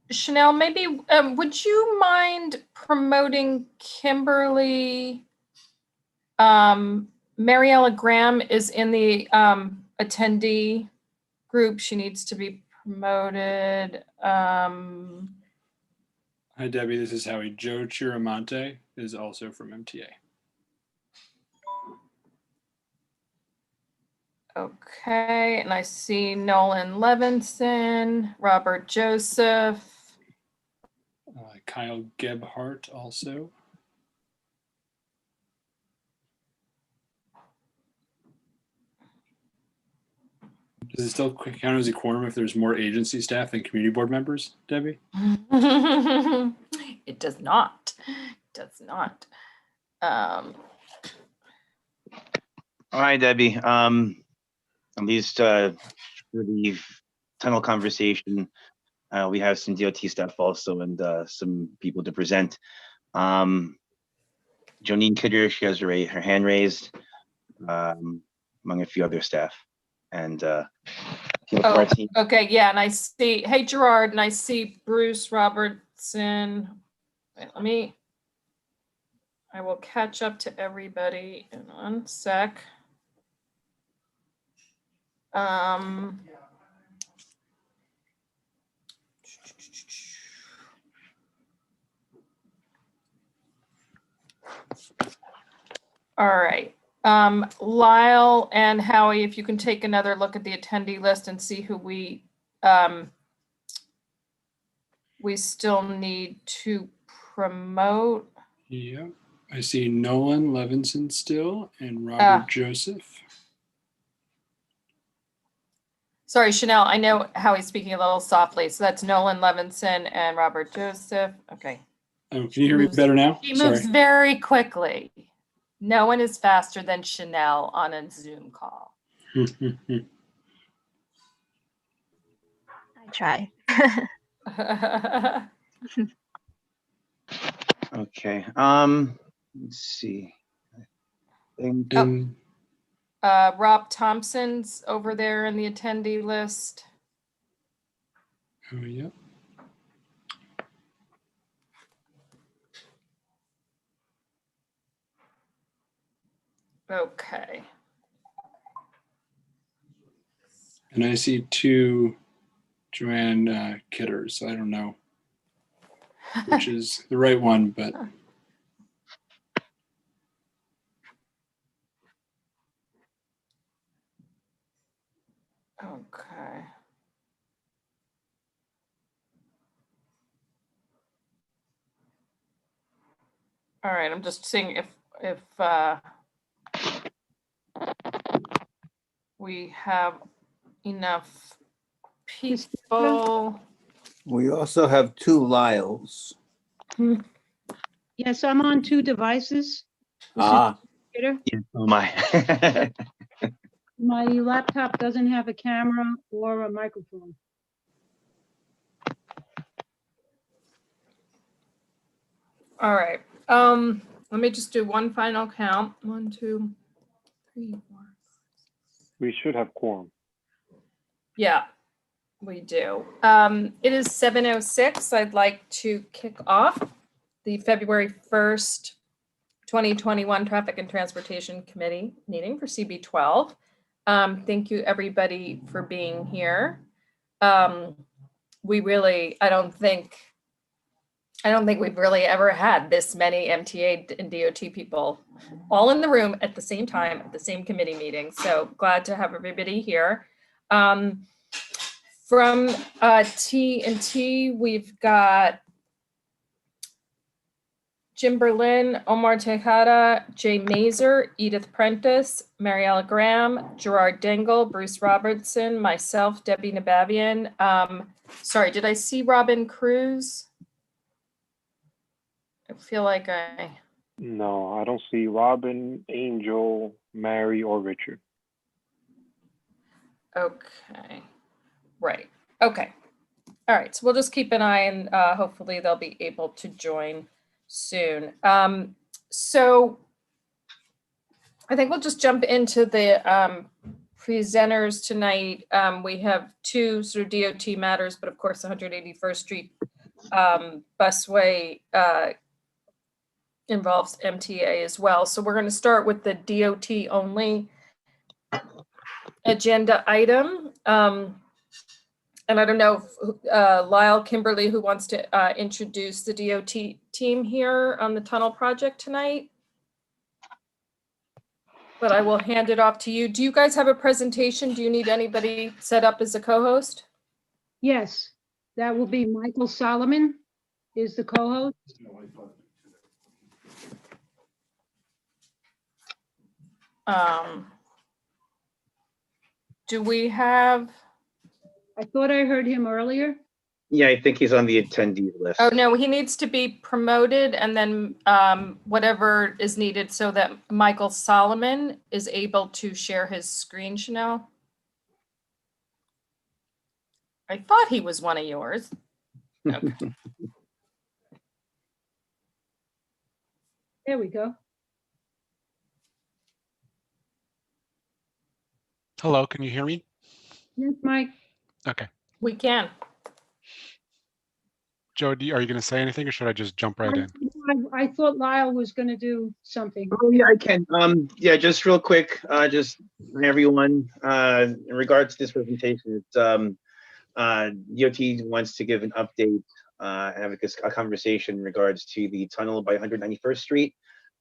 Chanel, maybe would you mind promoting Kimberly? Mariella Graham is in the attendee group. She needs to be promoted. Hi, Debbie. This is Howie. Joe Chiramonte is also from MTA. Okay, and I see Nolan Levinson, Robert Joseph. Kyle Gebhardt also. Does it still count as a quorum if there's more agency staff than community board members, Debbie? It does not. It does not. Hi, Debbie. At least for the tunnel conversation, we have some DOT staff also and some people to present. Jonine Kidder, she has her hand raised, among a few other staff. And okay, yeah, and I see, hey Gerard, and I see Bruce Robertson. Wait, I will catch up to everybody in 1 sec. All right. Lyle and Howie, if you can take another look at the attendee list and see who we still need to promote. Yeah, I see Nolan Levinson still and Robert Joseph. Sorry, Chanel, I know Howie's speaking a little softly. So that's Nolan Levinson and Robert Joseph. Okay. Oh, can you hear me better now? He moves very quickly. No one is faster than Chanel on a Zoom call. I try. Okay. Let's see. Rob Thompson's over there in the attendee list. Oh, yeah. Okay. And I see 2 Joanne Kidders. So I don't know which is the right one, but. Okay. All right, I'm just seeing if we have enough people. We also have 2 Lyles. Yes, I'm on 2 devices. Ah, Yeah, oh my. My laptop doesn't have a camera or a microphone. All right. Let me just do one final count. 1, 2, 3, 4. We should have quorum. Yeah, we do. It is 7:06. I'd like to kick off the February 1st, 2021 Traffic and Transportation Committee meeting for CB12. Thank you everybody for being here. We really, I don't think we've really ever had this many MTA and DOT people all in the room at the same time at the same committee meeting. So glad to have everybody here. From T&T, we've got Jim Berlin, Omar Tejada, Jay Mazer, Edith Prentice, Mariella Graham, Gerard Dingle, Bruce Robertson, myself, Debbie Nabavian. Sorry, did I see Robin Cruz? I feel like No, I don't see Robin, Angel, Mary, or Richard. Okay. Right. Okay. All right. So we'll just keep an eye and hopefully they'll be able to join soon. So I think we'll just jump into the presenters tonight. We have two sort of DOT matters, but of course, 181st Street busway involves MTA as well. So we're going to start with the DOT only agenda item. And I don't know if Lyle Kimberly, who wants to introduce the DOT team here on the tunnel project tonight. But I will hand it off to you. Do you guys have a presentation? Do you need anybody set up as a co-host? Yes, that will be Michael Solomon is the co-host. Do we have? I thought I heard him earlier. Yeah, I think he's on the attendee list. Oh, no, he needs to be promoted and then whatever is needed so that Michael Solomon is able to share his screen, Chanel. I thought he was one of yours. Okay. There we go. Hello, can you hear me? Yes, Mike. Okay. We can. Joe, are you going to say anything or should I just jump right in? I thought Lyle was going to do something. Oh yeah, I can. Yeah, just real quick, just everyone, in regards to this presentation, it's DOT wants to give an update, have a conversation in regards to the tunnel by 191st Street.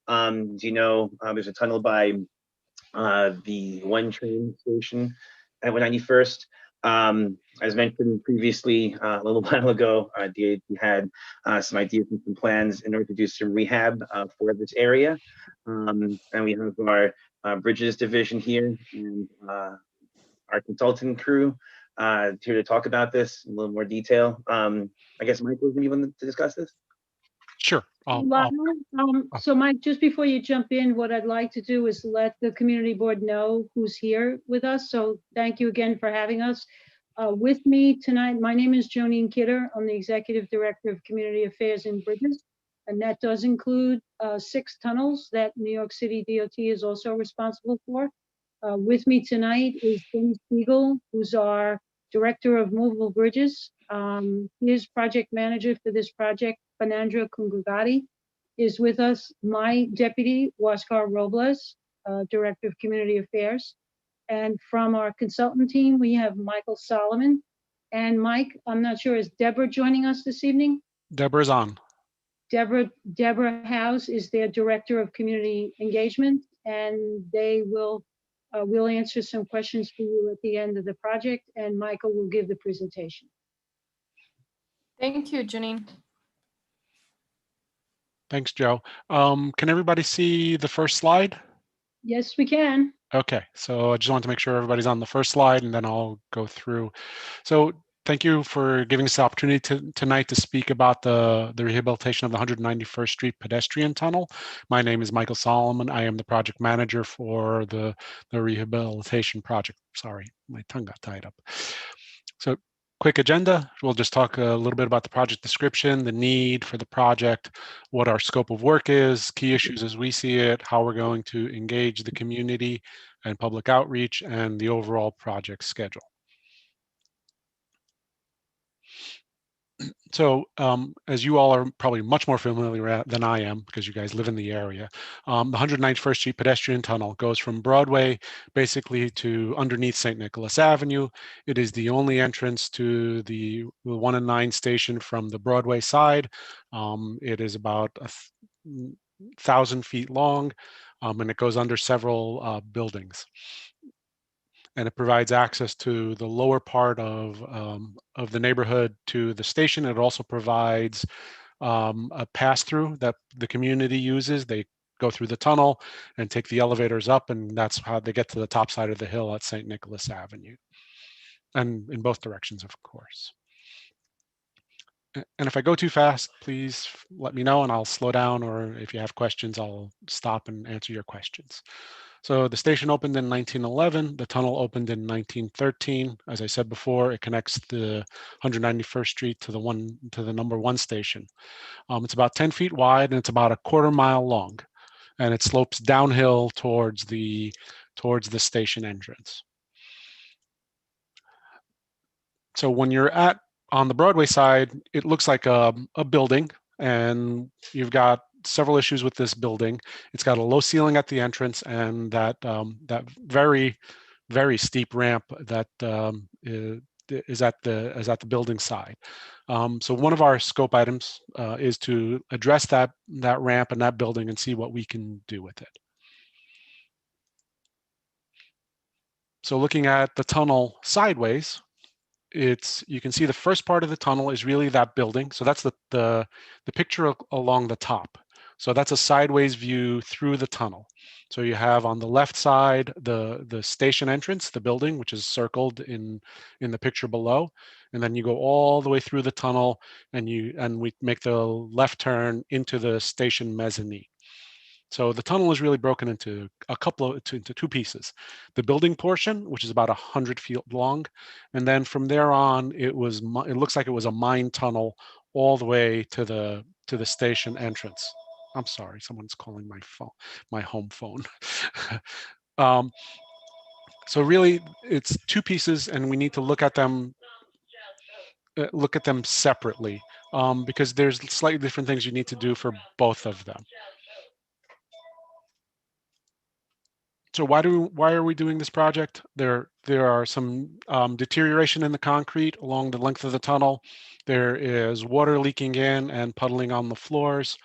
Do you know there's a tunnel by the one train station at 191st? As mentioned previously, a little while ago, DOT had some ideas and some plans in order to do some rehab for this area. And we have our bridges division here and our consultant crew here to talk about this in a little more detail. I guess Michael's gonna be one to discuss this. Sure. So Mike, just before you jump in, what I'd like to do is let the community board know who's here with us. So thank you again for having us. With me tonight, my name is Jonine Kidder. I'm the Executive Director of Community Affairs and Bridges. And that does include 6 tunnels that New York City DOT is also responsible for. With me tonight is Dennis Siegel, who's our Director of Movable Bridges. His project manager for this project, Fernandra Congregati, is with us. My deputy, Huascar Robles, Director of Community Affairs. And from our consultant team, we have Michael Solomon. And Mike, I'm not sure, is Deborah joining us this evening? Deborah's on. Deborah House is their Director of Community Engagement, and they will answer some questions for you at the end of the project, and Michael will give the presentation. Thank you, Janine. Thanks, Joe. Can everybody see the first slide? Yes, we can. Okay, so I just want to make sure everybody's on the first slide and then I'll go through. So thank you for giving us the opportunity tonight to speak about the rehabilitation of the 191st Street pedestrian tunnel. My name is Michael Solomon. I am the project manager for the rehabilitation project. Sorry, my tongue got tied up. So quick agenda, we'll just talk a little bit about the project description, the need for the project, what our scope of work is, key issues as we see it, how we're going to engage the community and public outreach, and the overall project schedule. So as you all are probably much more familiar than I am, because you guys live in the area, the 191st Street pedestrian tunnel goes from Broadway basically to underneath St. Nicholas Avenue. It is the only entrance to the 1 and 9 station from the Broadway side. It is about 1,000 feet long, and it goes under several buildings. And it provides access to the lower part of the neighborhood to the station. It also provides a pass-through that the community uses. They go through the tunnel and take the elevators up, and that's how they get to the top side of the hill at St. Nicholas Avenue, and in both directions, of course. And if I go too fast, please let me know and I'll slow down, or if you have questions, I'll stop and answer your questions. So the station opened in 1911, the tunnel opened in 1913. As I said before, it connects the 191st Street to the number 1 station. It's about 10 feet wide and it's about a quarter mile long, and it slopes downhill towards the station entrance. So when you're on the Broadway side, it looks like a building, and you've got several issues with this building. It's got a low ceiling at the entrance, and that very, very steep ramp that is at the building side. So one of our scope items is to address that ramp and that building and see what we can do with it. So looking at the tunnel sideways, you can see the first part of the tunnel is really that building. So that's the picture along the top. So that's a sideways view through the tunnel. So you have on the left side the station entrance, the building, which is circled in the picture below, and then you go all the way through the tunnel, and we make the left turn into the station mezzanine. So the tunnel is really broken into into two pieces. The building portion, which is about 100 feet long, and then from there on, it looks like it was a mine tunnel all the way to the station entrance. I'm sorry, someone's calling my phone, my home phone. So really, it's two pieces, and we need to look at them separately because there's slightly different things you need to do for both of them. So why are we doing this project? There are some deterioration in the concrete along the length of the tunnel. There is water leaking in and puddling on the floors.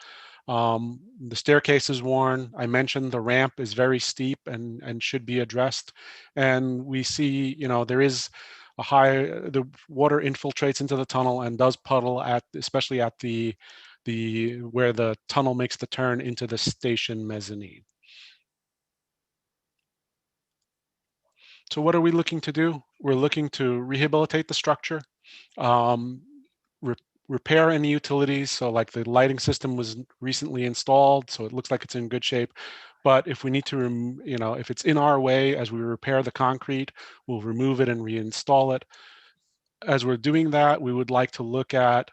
The staircase is worn. I mentioned the ramp is very steep and should be addressed. And we see, there is the water infiltrates into the tunnel and does puddle especially at where the tunnel makes the turn into the station mezzanine. So what are we looking to do? We're looking to rehabilitate the structure, repair any utilities. So like the lighting system was recently installed, so it looks like it's in good shape. But if we need to, if it's in our way as we repair the concrete, we'll remove it and reinstall it. As we're doing that, we would like to look at,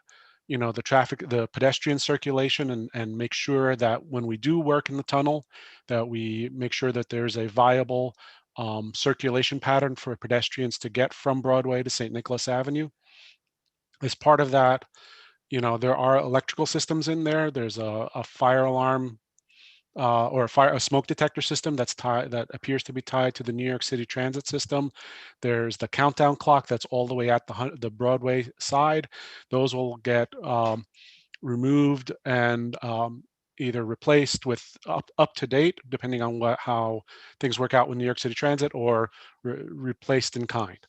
the pedestrian circulation and make sure that when we do work in the tunnel, that we make sure that there's a viable circulation pattern for pedestrians to get from Broadway to St. Nicholas Avenue. As part of that, there are electrical systems in there. There's a fire alarm or a smoke detector system that appears to be tied to the New York City Transit system. There's the countdown clock that's all the way at the Broadway side. Those will get removed and either replaced with up to date, depending on how things work out with New York City Transit, or replaced in kind.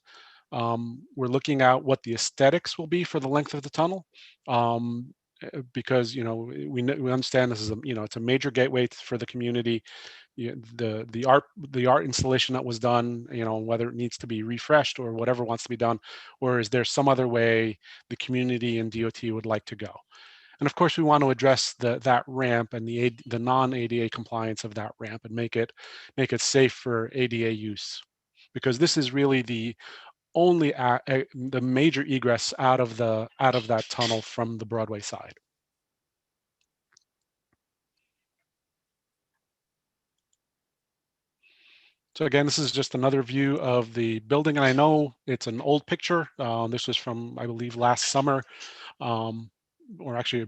We're looking at what the aesthetics will be for the length of the tunnel. Because we understand this is it's a major gateway for the community. The art installation that was done, whether it needs to be refreshed or whatever wants to be done, or is there some other way the community and DOT would like to go? And of course, we want to address that ramp and the non-ADA compliance of that ramp and make it safe for ADA use, because this is really the only the major egress out of that tunnel from the Broadway side. So again, this is just another view of the building, and I know it's an old picture. This was from, I believe, last summer, or actually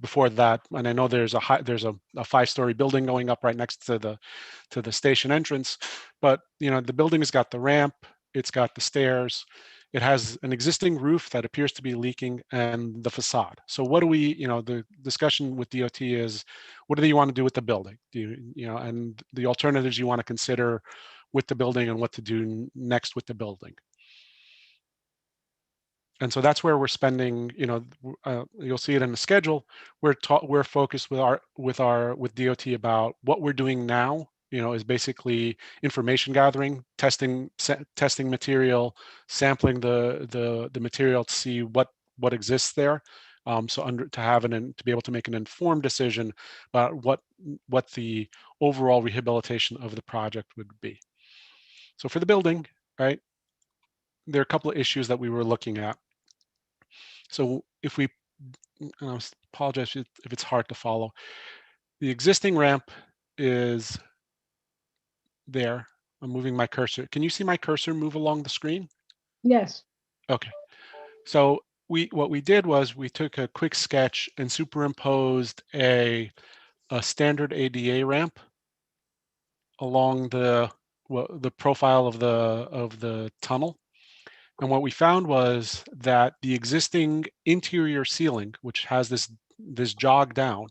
before that. And I know there's a 5-story building going up right next to the station entrance, but the building has got the ramp, it's got the stairs, it has an existing roof that appears to be leaking, and the facade. So what do we, the discussion with DOT is, what do you want to do with the building? And the alternatives you want to consider with the building and what to do next with the building. And so that's where we're spending, you'll see it in the schedule. We're focused with DOT about what we're doing now, is basically information gathering, testing material, sampling the material to see what exists there. To be able to make an informed decision about what the overall rehabilitation of the project would be. So for the building, right, there are a couple of issues that we were looking at. So if we, I apologize if it's hard to follow. The existing ramp is there. I'm moving my cursor. Can you see my cursor move along the screen? Yes. Okay. So what we did was we took a quick sketch and superimposed a standard ADA ramp along the profile of the tunnel. And what we found was that the existing interior ceiling, which has this jog down,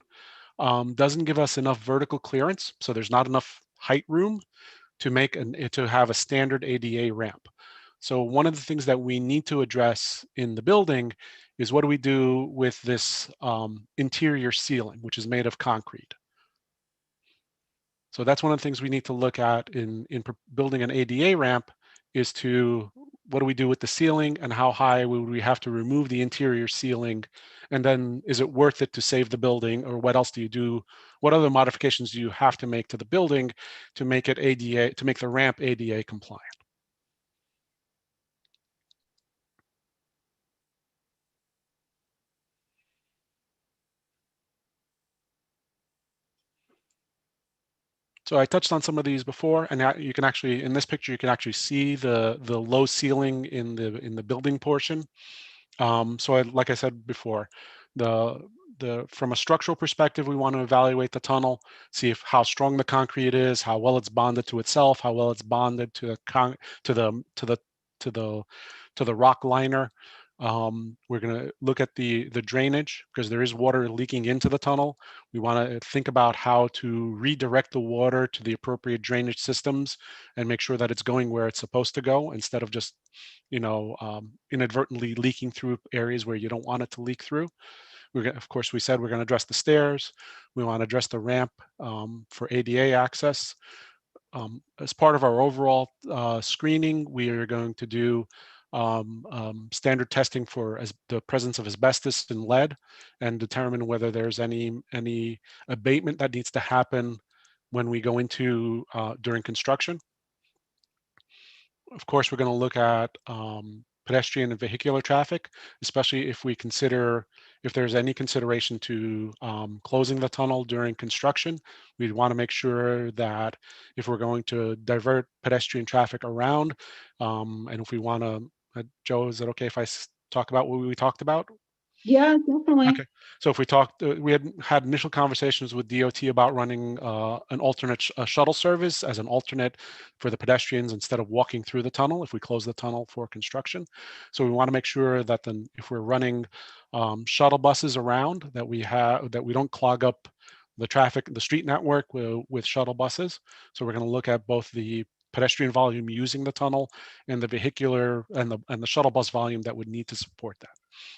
doesn't give us enough vertical clearance. So there's not enough height room to have a standard ADA ramp. So one of the things that we need to address in the building is what do we do with this interior ceiling, which is made of concrete. So that's one of the things we need to look at in building an ADA ramp is to what do we do with the ceiling and how high would we have to remove the interior ceiling? And then is it worth it to save the building, or what else do you do? What other modifications do you have to make to the building to make it ADA, to make the ramp ADA compliant? So I touched on some of these before, and you can actually, in this picture, you can actually see the low ceiling in the building portion. So like I said before, from a structural perspective, we want to evaluate the tunnel, see how strong the concrete is, how well it's bonded to itself, how well it's bonded to the rock liner. We're going to look at the drainage because there is water leaking into the tunnel. We want to think about how to redirect the water to the appropriate drainage systems and make sure that it's going where it's supposed to go instead of just, inadvertently leaking through areas where you don't want it to leak through. Of course, we said we're going to address the stairs. We want to address the ramp for ADA access. As part of our overall screening, we are going to do standard testing for the presence of asbestos and lead, and determine whether there's any abatement that needs to happen when we go into during construction. Of course, we're going to look at pedestrian and vehicular traffic, especially if we consider if there's any consideration to closing the tunnel during construction. We'd want to make sure that if we're going to divert pedestrian traffic around, and if we want to, Joe, is it okay if I talk about what we talked about? Yeah, definitely. Okay, so if we talked, we had initial conversations with DOT about running an alternate shuttle service as an alternate for the pedestrians instead of walking through the tunnel if we close the tunnel for construction. So we want to make sure that then if we're running shuttle buses around, that we don't clog up the traffic, the street network with shuttle buses. So we're going to look at both the pedestrian volume using the tunnel and the vehicular and the shuttle bus volume that would need to support that.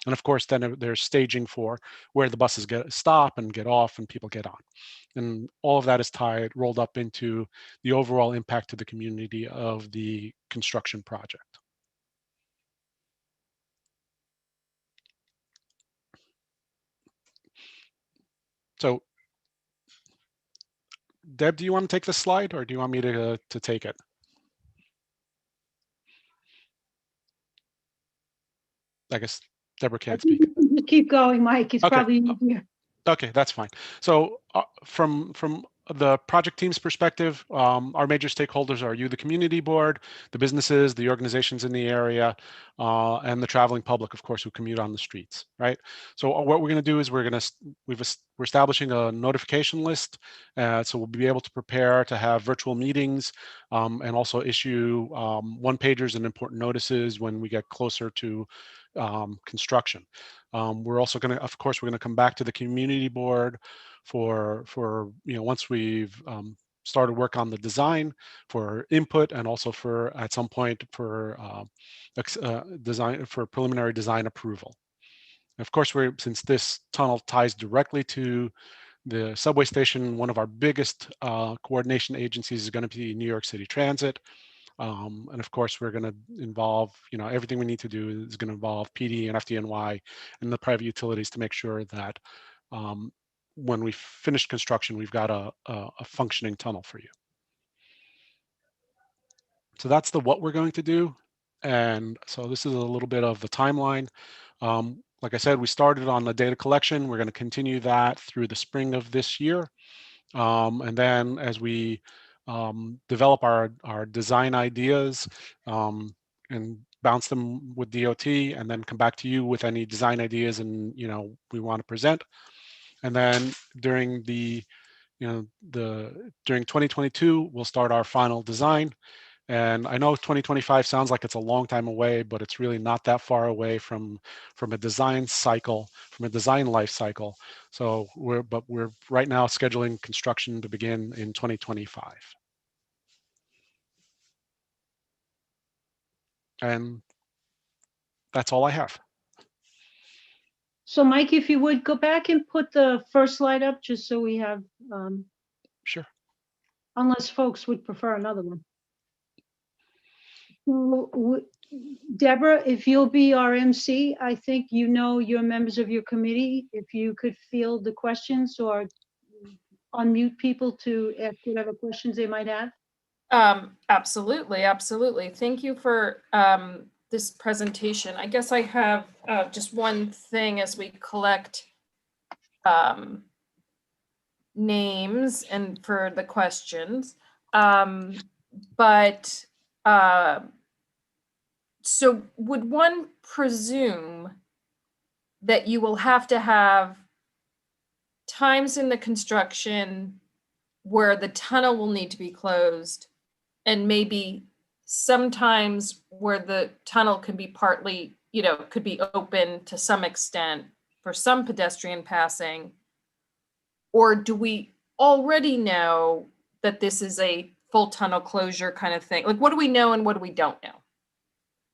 And of course, then there's staging for where the buses stop and get off and people get on. And all of that is rolled up into the overall impact to the community of the construction project. So, Deb, do you want to take this slide or do you want me to take it? I guess Deborah can't speak. Just keep going, Mike. It's Okay. probably easier. Okay, that's fine. So from the project team's perspective, our major stakeholders are you, the community board, the businesses, the organizations in the area, and the traveling public, of course, who commute on the streets, right? So what we're going to do is we're establishing a notification list, so we'll be able to prepare to have virtual meetings and also issue one-pagers and important notices when we get closer to construction. We're also going to, of course, we're going to come back to the community board for once we've started work on the design for input and also for at some point for design for preliminary design approval. Of course, since this tunnel ties directly to the subway station, one of our biggest coordination agencies is going to be New York City Transit. And of course, we're going to involve, everything we need to do is going to involve PD and FDNY and the private utilities to make sure that when we finish construction, we've got a functioning tunnel for you. So that's what we're going to do. And so this is a little bit of the timeline. Like I said, we started on the data collection. We're going to continue that through the spring of this year. And then as we develop our design ideas and bounce them with DOT, and then come back to you with any design ideas and, we want to present. And then during during 2022, we'll start our final design. And I know 2025 sounds like it's a long time away, but it's really not that far away from a design cycle, from a design life cycle. So we're right now scheduling construction to begin in 2025. And that's all I have. So Mike, if you would go back and put the first slide up, just so we have, Sure. unless folks would prefer another one. Deborah, if you'll be our MC, I think your members of your committee, if you could field the questions or unmute people to ask whatever questions they might have. Absolutely. Thank you for this presentation. I guess I have just one thing as we collect names and for the questions. So would one presume that you will have to have times in the construction where the tunnel will need to be closed, and maybe sometimes where the tunnel can be partly, could be open to some extent for some pedestrian passing? Or do we already know that this is a full tunnel closure kind of thing? Like, what do we know and what do we don't know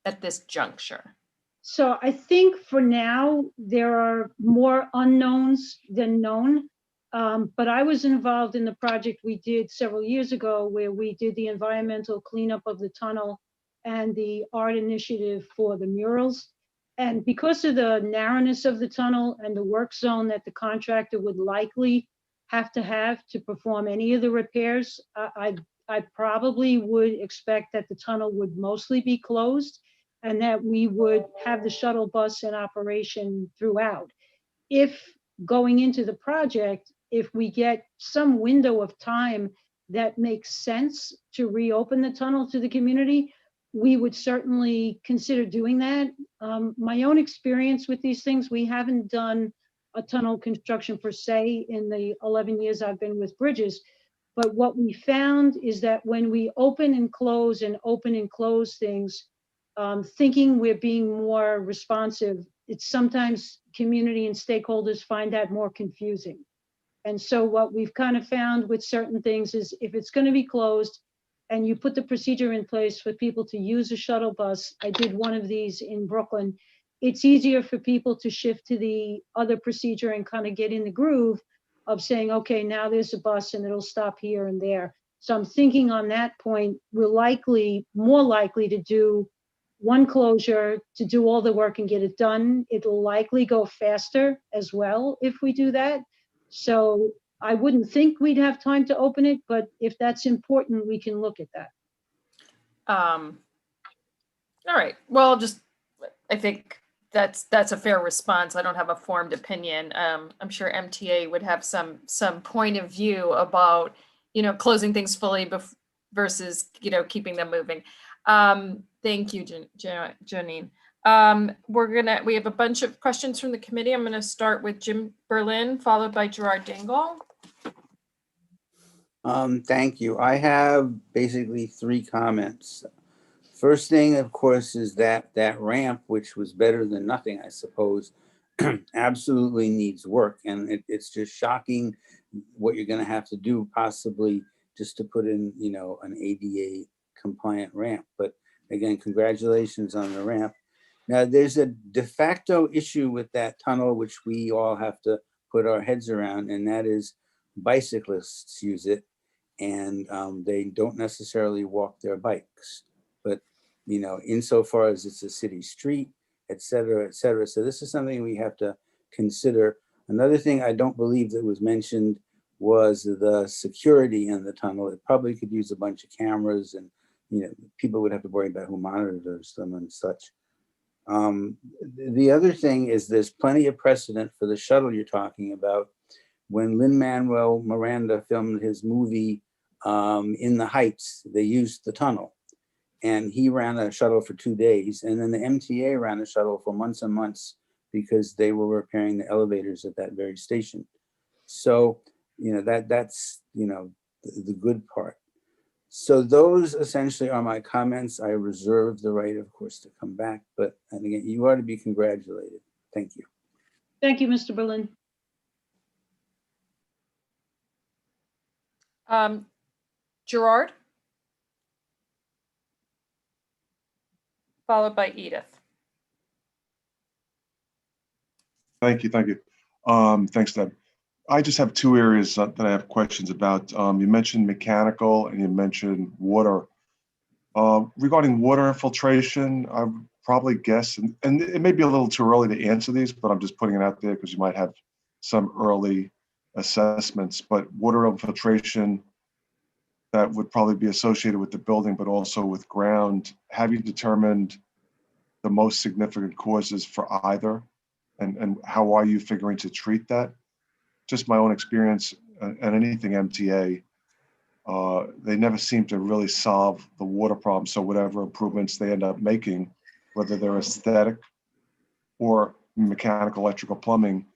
at this juncture? So I think for now, there are more unknowns than known. But I was involved in the project we did several years ago where we did the environmental cleanup of the tunnel and the art initiative for the murals. And because of the narrowness of the tunnel and the work zone that the contractor would likely have to perform any of the repairs, I probably would expect that the tunnel would mostly be closed and that we would have the shuttle bus in operation throughout. If going into the project, if we get some window of time that makes sense to reopen the tunnel to the community, we would certainly consider doing that. My own experience with these things, we haven't done a tunnel construction per se in the 11 years I've been with bridges. But what we found is that when we open and close things, thinking we're being more responsive, it's sometimes community and stakeholders find that more confusing. And so what we've kind of found with certain things is if it's going to be closed and you put the procedure in place for people to use a shuttle bus, I did one of these in Brooklyn, it's easier for people to shift to the other procedure and kind of get in the groove of saying, okay, now there's a bus and it'll stop here and there. So I'm thinking on that point, we're more likely to do one closure to do all the work and get it done. It'll likely go faster as well if we do that. So I wouldn't think we'd have time to open it, but if that's important, we can look at that. All right. Well, I think that's a fair response. I don't have a formed opinion. I'm sure MTA would have some point of view about, closing things fully versus, keeping them moving. Thank you, Janine. We have a bunch of questions from the committee. I'm going to start with Jim Berlin, followed by Gerard Dingle. Thank you. I have basically 3 comments. First thing, of course, is that ramp, which was better than nothing, I suppose, absolutely needs work. And it's just shocking what you're going to have to do possibly just to put in, an ADA compliant ramp. But again, congratulations on the ramp. Now, there's a de facto issue with that tunnel, which we all have to put our heads around, and that is bicyclists use it, and they don't necessarily walk their bikes. But, insofar as it's a city street, et cetera, et cetera. So this is something we have to consider. Another thing I don't believe that was mentioned was the security in the tunnel. It probably could use a bunch of cameras and, people would have to worry about who monitors them and such. The other thing is there's plenty of precedent for the shuttle you're talking about. When Lin-Manuel Miranda filmed his movie In the Heights, they used the tunnel. and he ran a shuttle for 2 days, and then the MTA ran a shuttle for months and months because they were repairing the elevators at that very station. So, that's, the good part. So those essentially are my comments. I reserve the right, of course, to come back, and again, you are to be congratulated. Thank you. Thank you, Mr. Berlin. Gerard? Followed by Edith. Thank you. Thanks, Deb. I just have two areas that I have questions about. You mentioned mechanical and you mentioned water. Regarding water infiltration, I would probably guess, and it may be a little too early to answer these, but I'm just putting it out there because you might have some early assessments. But water infiltration that would probably be associated with the building, but also with ground. Have you determined the most significant causes for either? And how are you figuring to treat that? Just my own experience and anything MTA, they never seem to really solve the water problem. So whatever improvements they end up making, whether they're aesthetic or mechanical, electrical, plumbing,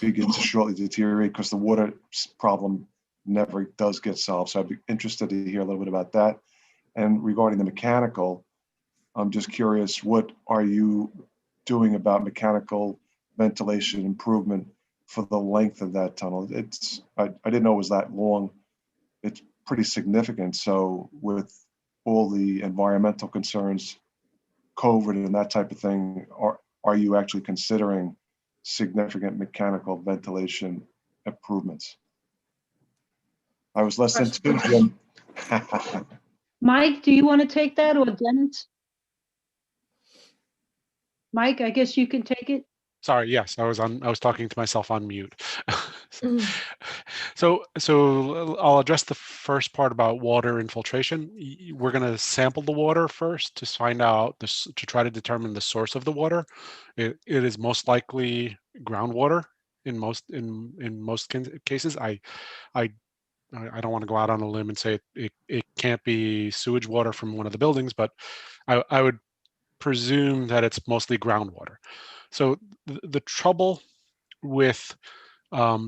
begins to shortly deteriorate because the water problem never does get solved. So I'd be interested to hear a little bit about that. And regarding the mechanical, I'm just curious, what are you doing about mechanical ventilation improvement for the length of that tunnel? I didn't know it was that long. It's pretty significant. So with all the environmental concerns, COVID and that type of thing, are you actually considering significant mechanical ventilation improvements? I was less than two, Jim. Mike, do you want to take that, or Dennis? Mike, I guess you can take it. Sorry, yes, I was talking to myself on mute. So I'll address the first part about water infiltration. We're going to sample the water first to find out this, to try to determine the source of the water. It is most likely groundwater in most cases. I don't want to go out on a limb and say it can't be sewage water from one of the buildings, but I would presume that it's mostly groundwater. So the trouble with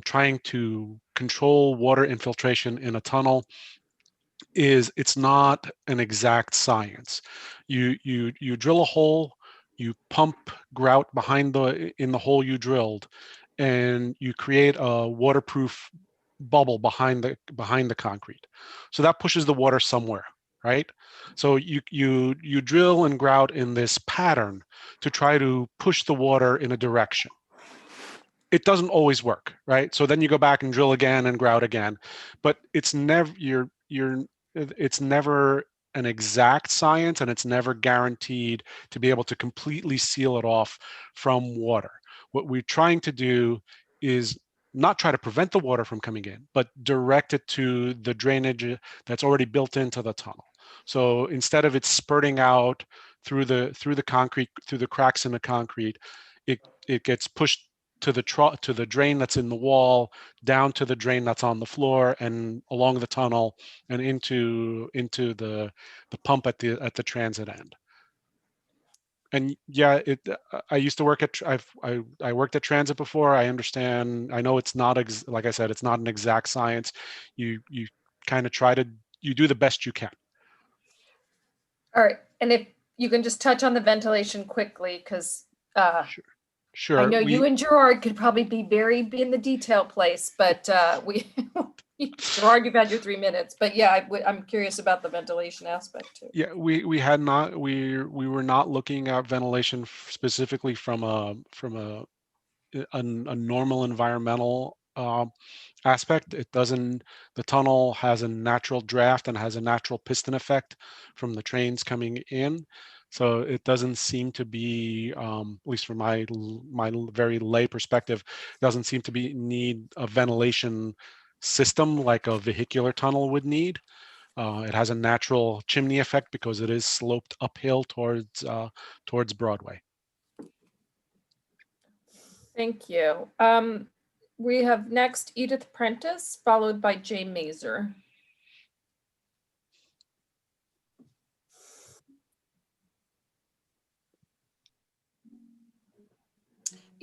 trying to control water infiltration in a tunnel is it's not an exact science. You drill a hole, you pump grout in the hole you drilled, and you create a waterproof bubble behind the concrete. So that pushes the water somewhere, right? So you drill and grout in this pattern to try to push the water in a direction. It doesn't always work, right? So then you go back and drill again and grout again, but it's never it's never an exact science, and it's never guaranteed to be able to completely seal it off from water. What we're trying to do is not try to prevent the water from coming in, but direct it to the drainage that's already built into the tunnel. So instead of it spurting out through the concrete, through the cracks in the concrete, it gets pushed to the drain that's in the wall, down to the drain that's on the floor, and along the tunnel, and into the pump at the transit end. And yeah, I used to work at I worked at transit before. I understand. I know it's not like I said, it's not an exact science. You kind of you do the best you can. All right, and if you can just touch on the ventilation quickly, because Sure. I know you and Gerard could probably be buried in the detail place, but Gerard, you've had your 3 minutes. But yeah, I'm curious about the ventilation aspect too. Yeah, we were not looking at ventilation specifically from a normal environmental aspect. The tunnel has a natural draft and has a natural piston effect from the trains coming in. So it doesn't seem to be, at least from my very lay perspective, doesn't seem to need a ventilation system like a vehicular tunnel would need. It has a natural chimney effect because it is sloped uphill towards Broadway. Thank you. We have next Edith Prentice, followed by Jay Mazer.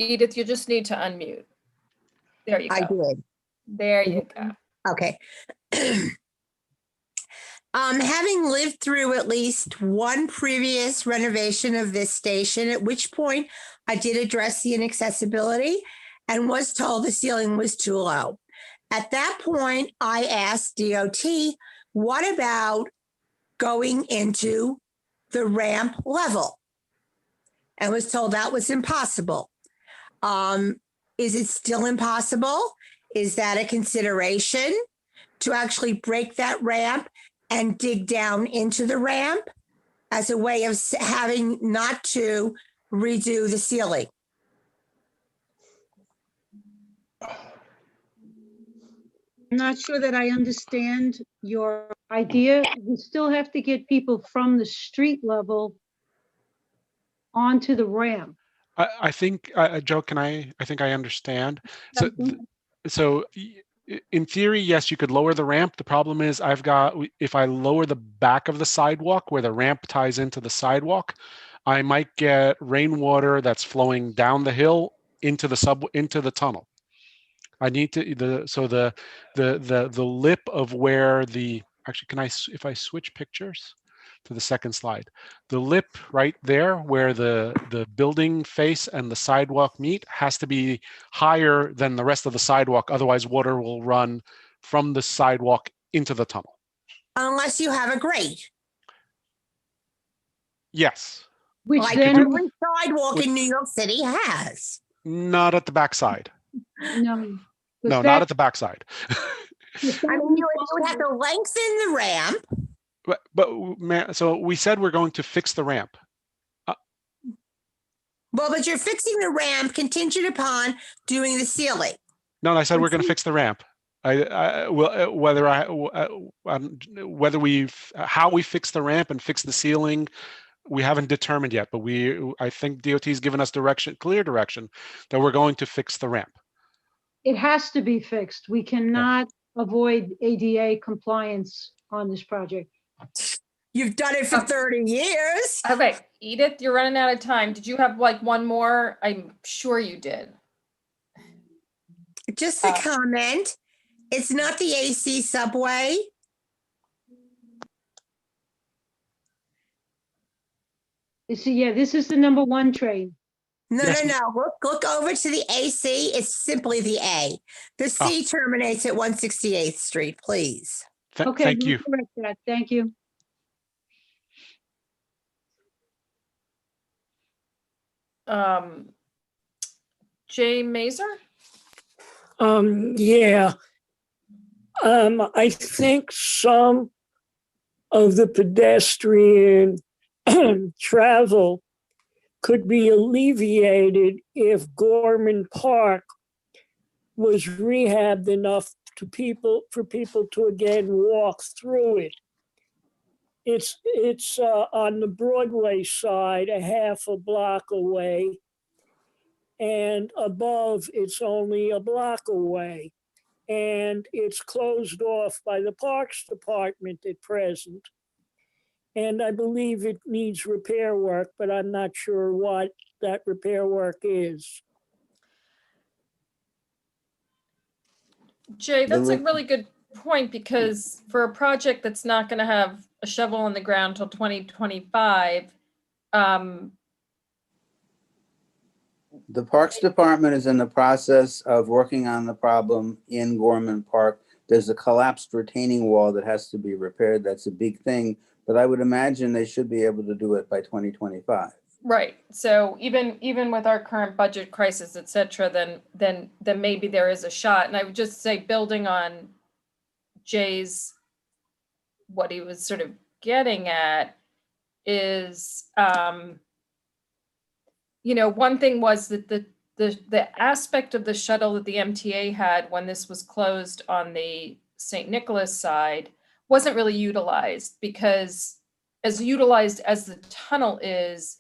Edith, you just need to unmute. There you I go. did. There you go. Okay. Having lived through at least one previous renovation of this station, at which point I did address the inaccessibility and was told the ceiling was too low. At that point, I asked DOT, what about going into the ramp level? And was told that was impossible. Is it still impossible? Is that a consideration to actually break that ramp and dig down into the ramp as a way of having not to redo the ceiling? I'm not sure that I understand your idea. You still have to get people from the street level onto the ramp. I think, Joe, I think I understand. So, in theory, yes, you could lower the ramp. The problem is if I lower the back of the sidewalk where the ramp ties into the sidewalk, I might get rainwater that's flowing down the hill into the tunnel. I need to, the lip of where actually, if I switch pictures to the second slide, the lip right there where the building face and the sidewalk meet has to be higher than the rest of the sidewalk. Otherwise, water will run from the sidewalk into the tunnel. Unless you have a grate. Yes. Which Like then, every sidewalk in New York City has. Not at the backside. no. No, not at the backside. I mean, you would have to lengthen the ramp. So we said we're going to fix the ramp. Well, but you're fixing the ramp contingent upon doing the ceiling. No, I said we're going to fix the ramp. How we fix the ramp and fix the ceiling, we haven't determined yet. But I think DOT has given us clear direction that we're going to fix the ramp. it has to be fixed. We cannot avoid ADA compliance on this project. You've done it for 30 years. Okay, Edith, you're running out of time. Did you have like one more? I'm sure you did. Just a comment. It's not the AC subway. Yeah, this is the number 1 train. No, Yes. no. Look over to the AC. It's simply the A. The C terminates at 168th Street, please. Okay, Thank you. correct that. Thank you. Jay Mazer? Yeah. I think some of the pedestrian travel could be alleviated if Gorman Park was rehabbed enough for people to again walk through it. It's on the Broadway side, a half a block away, and above it's only a block away, and it's closed off by the Parks Department at present. And I believe it needs repair work, but I'm not sure what that repair work is. Jay, that's a really good point, because for a project that's not going to have a shovel in the ground till 2025, The Parks Department is in the process of working on the problem in Gorman Park. There's a collapsed retaining wall that has to be repaired. That's a big thing, but I would imagine they should be able to do it by 2025. right. So even with our current budget crisis, et cetera, then maybe there is a shot. And I would just say, building on Jay's, what he was sort of getting at is, one thing was that the aspect of the shuttle that the MTA had when this was closed on the St. Nicholas side wasn't really utilized, because as utilized as the tunnel is,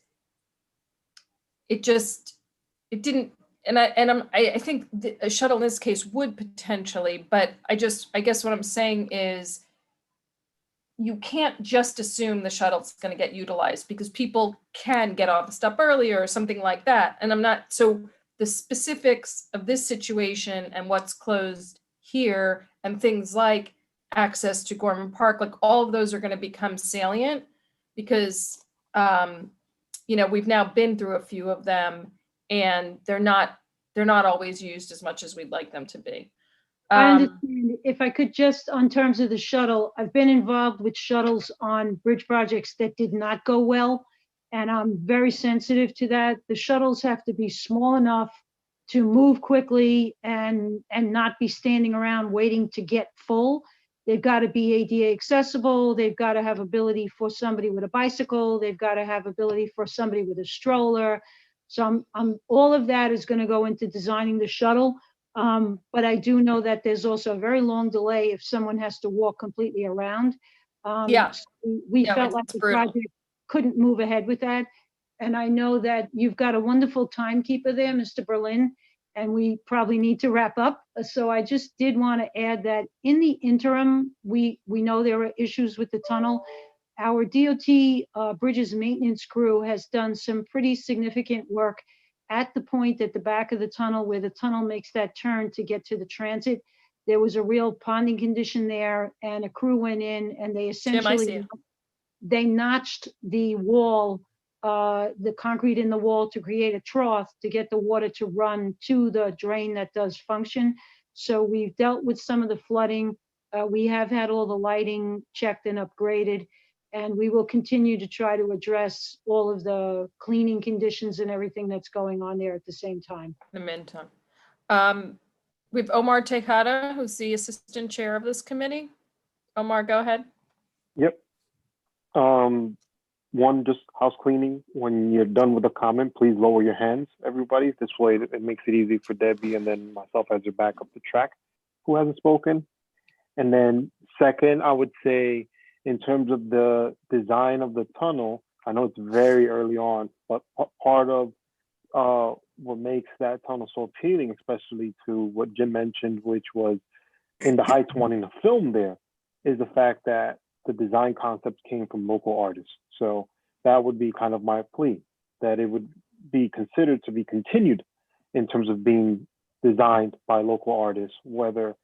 it didn't, I think a shuttle in this case would potentially, but I guess what I'm saying is, you can't just assume the shuttle's going to get utilized, because people can get off the stop earlier or something like that. And so the specifics of this situation and what's closed here and things like access to Gorman Park, like all of those are going to become salient because, we've now been through a few of them and they're not always used as much as we'd like them to be. I understand. If I could just, on terms of the shuttle, I've been involved with shuttles on bridge projects that did not go well, and I'm very sensitive to that. The shuttles have to be small enough to move quickly and not be standing around waiting to get full. They've got to be ADA accessible. They've got to have ability for somebody with a bicycle. They've got to have ability for somebody with a stroller. So all of that is going to go into designing the shuttle. But I do know that there's also a very long delay if someone has to walk completely around. Yeah. So we No, felt like it's the brutal. project couldn't move ahead with that. And I know that you've got a wonderful timekeeper there, Mr. Berlin, and we probably need to wrap up. So I just did want to add that in the interim, we know there are issues with the tunnel. Our DOT bridges maintenance crew has done some pretty significant work at the point at the back of the tunnel where the tunnel makes that turn to get to the transit. There was a real ponding condition there, and a crew went in and they Jim, I see essentially, it. they notched the wall, the concrete in the wall to create a trough to get the water to run to the drain that does function. So we've dealt with some of the flooding. We have had all the lighting checked and upgraded, and we will continue to try to address all of the cleaning conditions and everything that's going on there at the same time. In the meantime. We have Omar Tejada, who's the assistant chair of this committee. Omar, go ahead. Yep. One, just house cleaning. When you're done with a comment, please lower your hands, everybody. This way it makes it easy for Debbie and then myself as your backup to track who hasn't spoken. And then second, I would say in terms of the design of the tunnel, I know it's very early on, but part of what makes that tunnel so appealing, especially to what Jim mentioned, which was in the Heights wanting to film there, is the fact that the design concepts came from local artists. So that would be kind of my plea, that it would be considered to be continued in terms of being designed by local artists, whether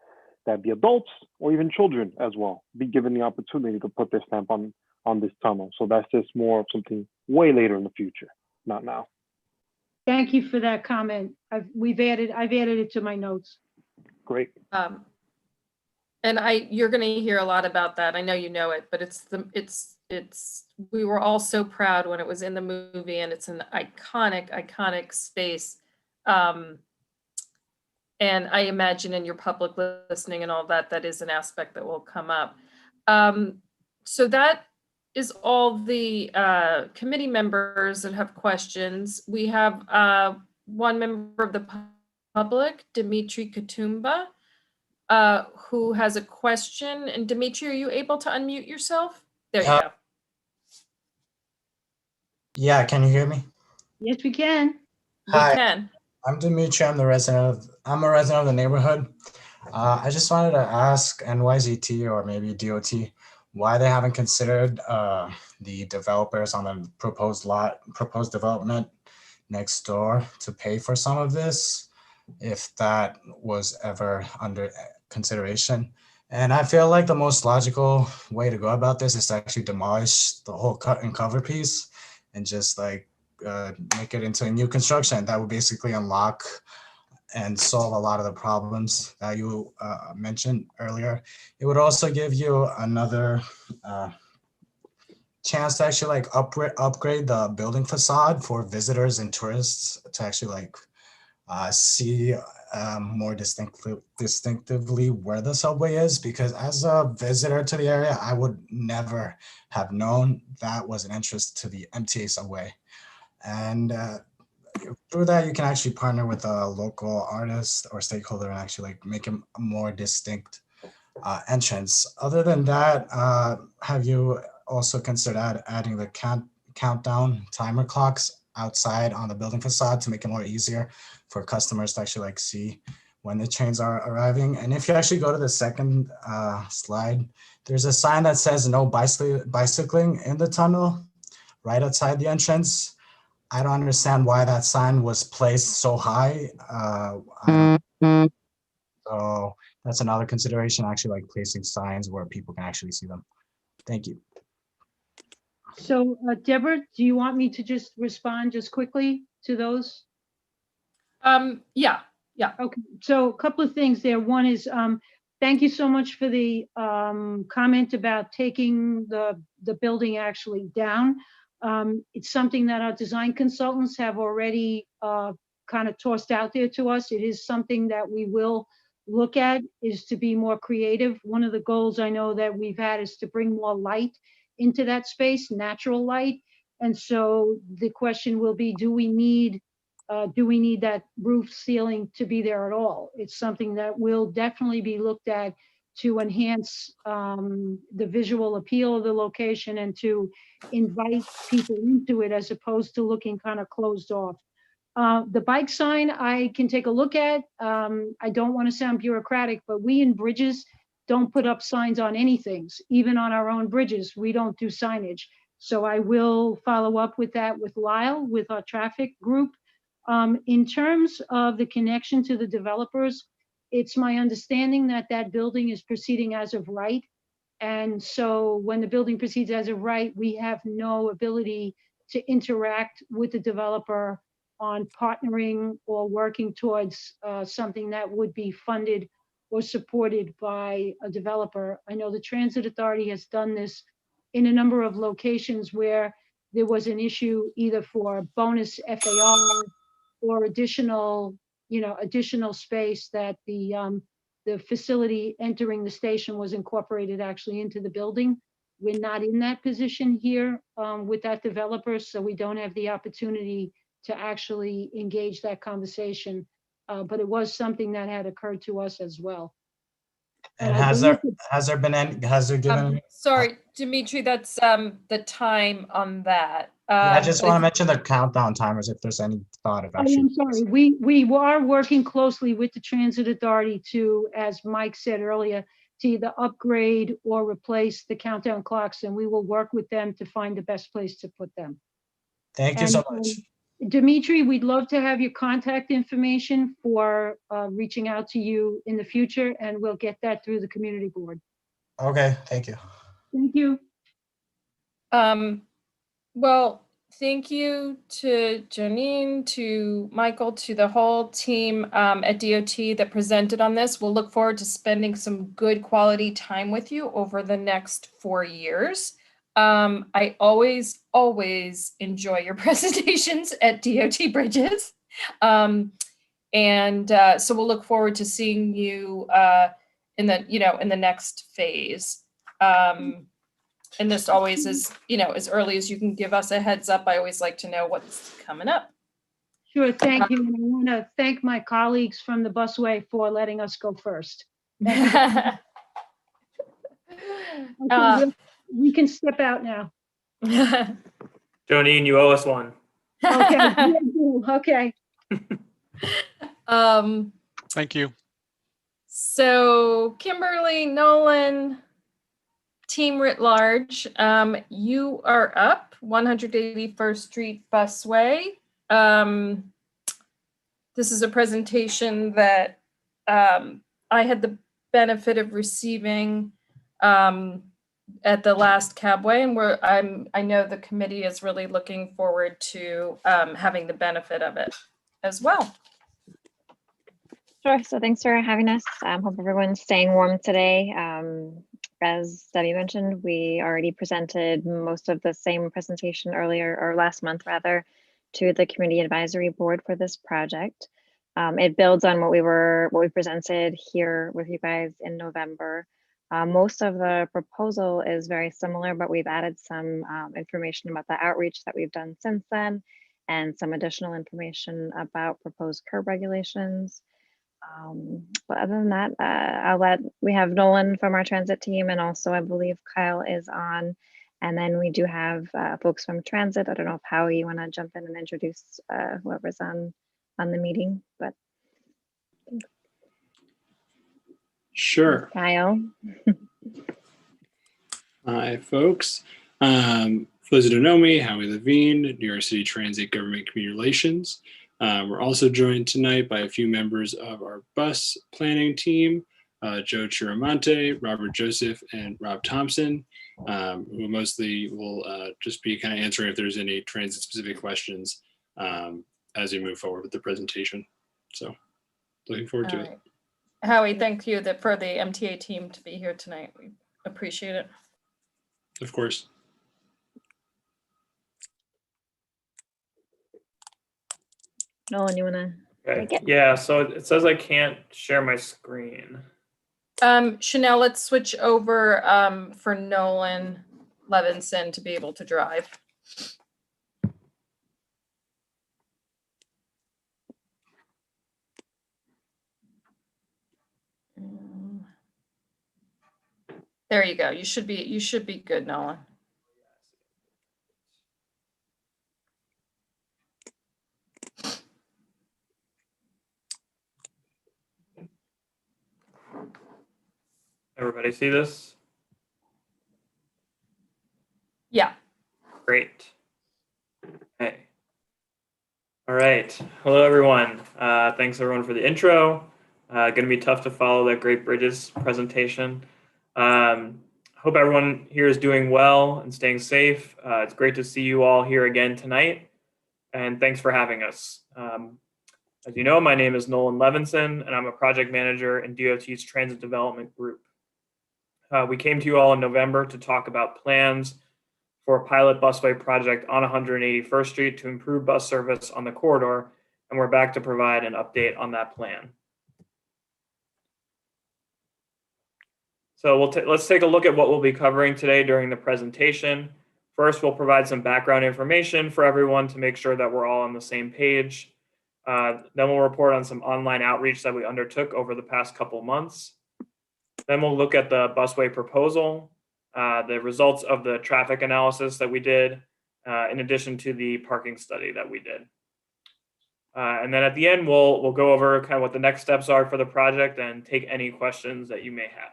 that be adults or even children as well, be given the opportunity to put their stamp on this tunnel. So that's just more of something way later in the future, not now. Thank you for that comment. I've added it to my notes. Great. And you're going to hear a lot about that. I know you know it, but we were all so proud when it was in the movie, and it's an iconic space. And I imagine in your public listening and all that, that is an aspect that will come up. So that is all the committee members that have questions. We have one member of the public, Dimitri Katumba, who has a question. And Dimitri, are you able to unmute yourself? There you go. Yeah, can you hear me? Yes, we can. Hi. We can. I'm Dimitri. I'm a resident of the neighborhood. I just wanted to ask NYZT or maybe DOT why they haven't considered the developers on the proposed development next door to pay for some of this, if that was ever under consideration. And I feel like the most logical way to go about this is to actually demolish the whole cut and cover piece and just like make it into a new construction that would basically unlock and solve a lot of the problems that you mentioned earlier. It would also give you another chance to actually like upgrade the building facade for visitors and tourists to actually like see more distinctively where the subway is, because as a visitor to the area, I would never have known that was an entrance to the MTA subway. And through that, you can actually partner with a local artist or stakeholder and actually like make a more distinct entrance. Other than that, have you also considered adding the countdown timer clocks outside on the building facade to make it more easier for customers to actually like see when the trains are arriving? And if you actually go to the second slide, there's a sign that says no bicycling in the tunnel right outside the entrance. I don't understand why that sign was placed so high. I don't- so that's another consideration, actually, like placing signs where people can actually see them. Thank you. So Deborah, do you want me to just respond just quickly to those? Yeah, Okay, so a couple of things there. One is, thank you so much for the comment about taking the building actually down. It's something that our design consultants have already kind of tossed out there to us. It is something that we will look at, is to be more creative. One of the goals I know that we've had is to bring more light into that space, natural light. And so the question will be, do we need that roof ceiling to be there at all? It's something that will definitely be looked at to enhance the visual appeal of the location and to invite people into it as opposed to looking kind of closed off. The bike sign I can take a look at. I don't want to sound bureaucratic, but we in bridges don't put up signs on anything, even on our own bridges. We don't do signage. So I will follow up with that with Lyle, with our traffic group. In terms of the connection to the developers, it's my understanding that that building is proceeding as of right. And so when the building proceeds as of right, we have no ability to interact with the developer on partnering or working towards something that would be funded or supported by a developer. I know the Transit Authority has done this in a number of locations where there was an issue either for bonus FAR or additional space that the facility entering the station was incorporated actually into the building. We're not in that position here with that developer, so we don't have the opportunity to actually engage that conversation. But it was something that had occurred to us as well. And I has believe there given? sorry, Dimitri, that's the time on that. I just want to mention the countdown timers if there's any thought of Oh, actually. I'm sorry. We are working closely with the Transit Authority to, as Mike said earlier, to either upgrade or replace the countdown clocks, and we will work with them to find the best place to put them. Thank you so much. Dimitri, we'd love to have your contact information for reaching out to you in the future, and we'll get that through the community board. Okay, thank you. Thank you. Well, thank you to Janine, to Michael, to the whole team at DOT that presented on this. We'll look forward to spending some good quality time with you over the next 4 years. I always enjoy your presentations at DOT Bridges. So we'll look forward to seeing you in the next phase. And this always is, as early as you can give us a heads up. I always like to know what's coming up. Sure, thank you. And I want to thank my colleagues from the Busway for letting us go first. Okay, we can step out now. Jonine, you owe us one. Okay. Thank you. So Kimberly, Nolan, team writ large, you are up. 181st Street Busway. This is a presentation that I had the benefit of receiving at the last Cabway, and I know the committee is really looking forward to having the benefit of it as well. Sure. So thanks for having us. Hope everyone's staying warm today. As Debbie mentioned, we already presented most of the same presentation earlier, or last month rather, to the Community Advisory Board for this project. It builds on what we presented here with you guys in November. Most of the proposal is very similar, but we've added some information about the outreach that we've done since then, and some additional information about proposed curb regulations. But other than that, we have Nolan from our transit team, and also I believe Kyle is on. And then we do have folks from transit. I don't know if Howie, you want to jump in and introduce whoever's on the meeting, but Sure. Kyle. Hi, folks. For those who don't know me, Howie Levine, New York City Transit Government Community Relations. We're also joined tonight by a few members of our bus planning team, Joe Chiramonte, Robert Joseph, and Rob Thompson, who mostly will just be kind of answering if there's any transit-specific questions as we move forward with the presentation. So looking forward to it. Howie, thank you for the MTA team to be here tonight. We appreciate it. Of course. Nolan, you wanna take it? Yeah, so it says I can't share my screen. Chanel, let's switch over for Nolan Levinson to be able to drive. There you go. You should be good, Nolan. Everybody see this? Yeah. Great. Hey. All right. Hello, everyone. Thanks, everyone, for the intro. Going to be tough to follow that Great Bridges presentation. Hope everyone here is doing well and staying safe. It's great to see you all here again tonight, and thanks for having us. As you know, my name is Nolan Levinson, and I'm a project manager in DOT's Transit Development Group. We came to you all in November to talk about plans for a pilot busway project on 181st Street to improve bus service on the corridor, and we're back to provide an update on that plan. So let's take a look at what we'll be covering today during the presentation. First, we'll provide some background information for everyone to make sure that we're all on the same page. Then we'll report on some online outreach that we undertook over the past couple months. Then we'll look at the busway proposal, the results of the traffic analysis that we did, in addition to the parking study that we did. And then at the end, we'll go over kind of what the next steps are for the project and take any questions that you may have.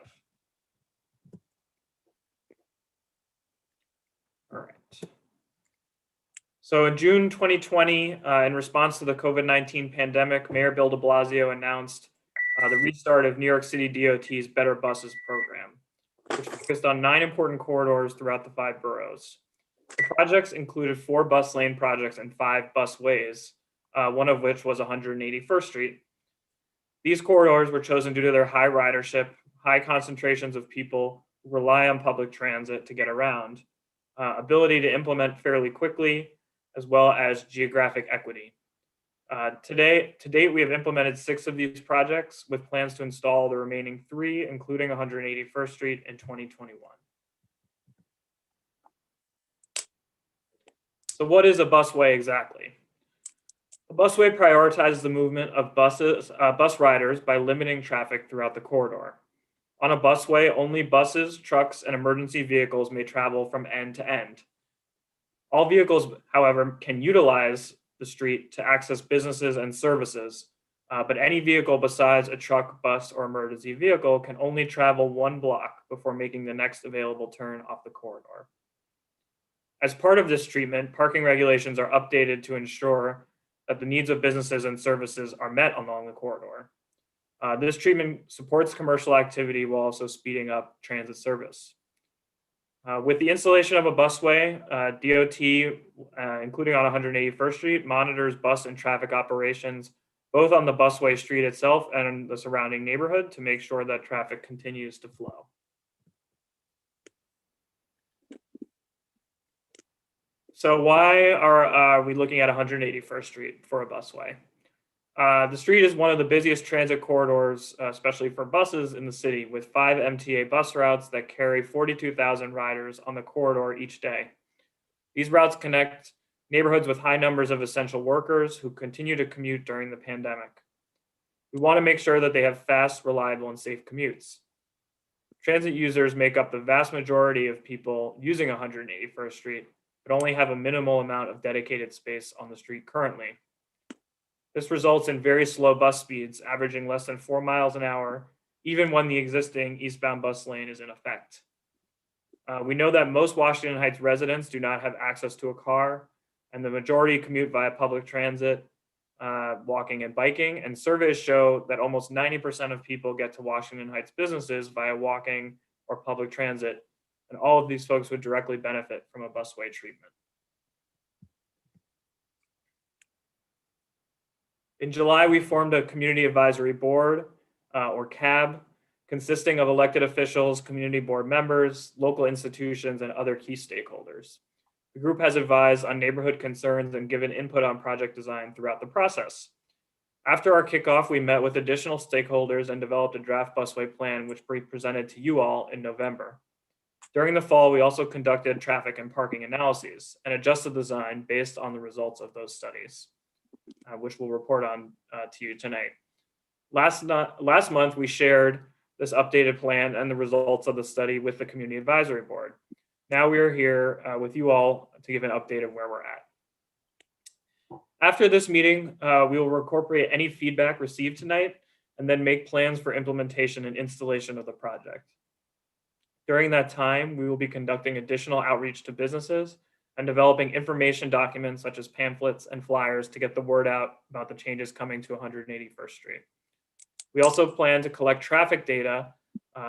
All right. So in June 2020, in response to the COVID-19 pandemic, Mayor Bill de Blasio announced the restart of New York City DOT's Better Buses program, which focused on 9 important corridors throughout the 5 boroughs. The projects included 4 bus lane projects and 5 busways, one of which was 181st Street. These corridors were chosen due to their high ridership, high concentrations of people who rely on public transit to get around, ability to implement fairly quickly, as well as geographic equity. To date, we have implemented 6 of these projects with plans to install the remaining 3, including 181st Street in 2021. So what is a busway exactly? A busway prioritizes the movement of bus riders by limiting traffic throughout the corridor. On a busway, only buses, trucks, and emergency vehicles may travel from end to end. All vehicles, however, can utilize the street to access businesses and services, but any vehicle besides a truck, bus, or emergency vehicle can only travel 1 block before making the next available turn off the corridor. As part of this treatment, parking regulations are updated to ensure that the needs of businesses and services are met along the corridor. This treatment supports commercial activity while also speeding up transit service. With the installation of a busway, DOT, including on 181st Street, monitors bus and traffic operations, both on the busway street itself and in the surrounding neighborhood to make sure that traffic continues to flow. So why are we looking at 181st Street for a busway? The street is one of the busiest transit corridors, especially for buses in the city, with 5 MTA bus routes that carry 42,000 riders on the corridor each day. These routes connect neighborhoods with high numbers of essential workers who continue to commute during the pandemic. We want to make sure that they have fast, reliable, and safe commutes. Transit users make up the vast majority of people using 181st Street, but only have a minimal amount of dedicated space on the street currently. This results in very slow bus speeds, averaging less than 4 miles an hour, even when the existing eastbound bus lane is in effect. We know that most Washington Heights residents do not have access to a car, and the majority commute via public transit, walking and biking, and surveys show that almost 90% of people get to Washington Heights businesses via walking or public transit, and all of these folks would directly benefit from a busway treatment. In July, we formed a community advisory board, or CAB, consisting of elected officials, community board members, local institutions, and other key stakeholders. The group has advised on neighborhood concerns and given input on project design throughout the process. After our kickoff, we met with additional stakeholders and developed a draft busway plan, which we presented to you all in November. During the fall, we also conducted traffic and parking analyses and adjusted the design based on the results of those studies, which we'll report on to you tonight. Last month, we shared this updated plan and the results of the study with the Community Advisory Board. Now we are here with you all to give an update of where we're at. After this meeting, we will incorporate any feedback received tonight and then make plans for implementation and installation of the project. During that time, we will be conducting additional outreach to businesses and developing information documents such as pamphlets and flyers to get the word out about the changes coming to 181st Street. We also plan to collect traffic data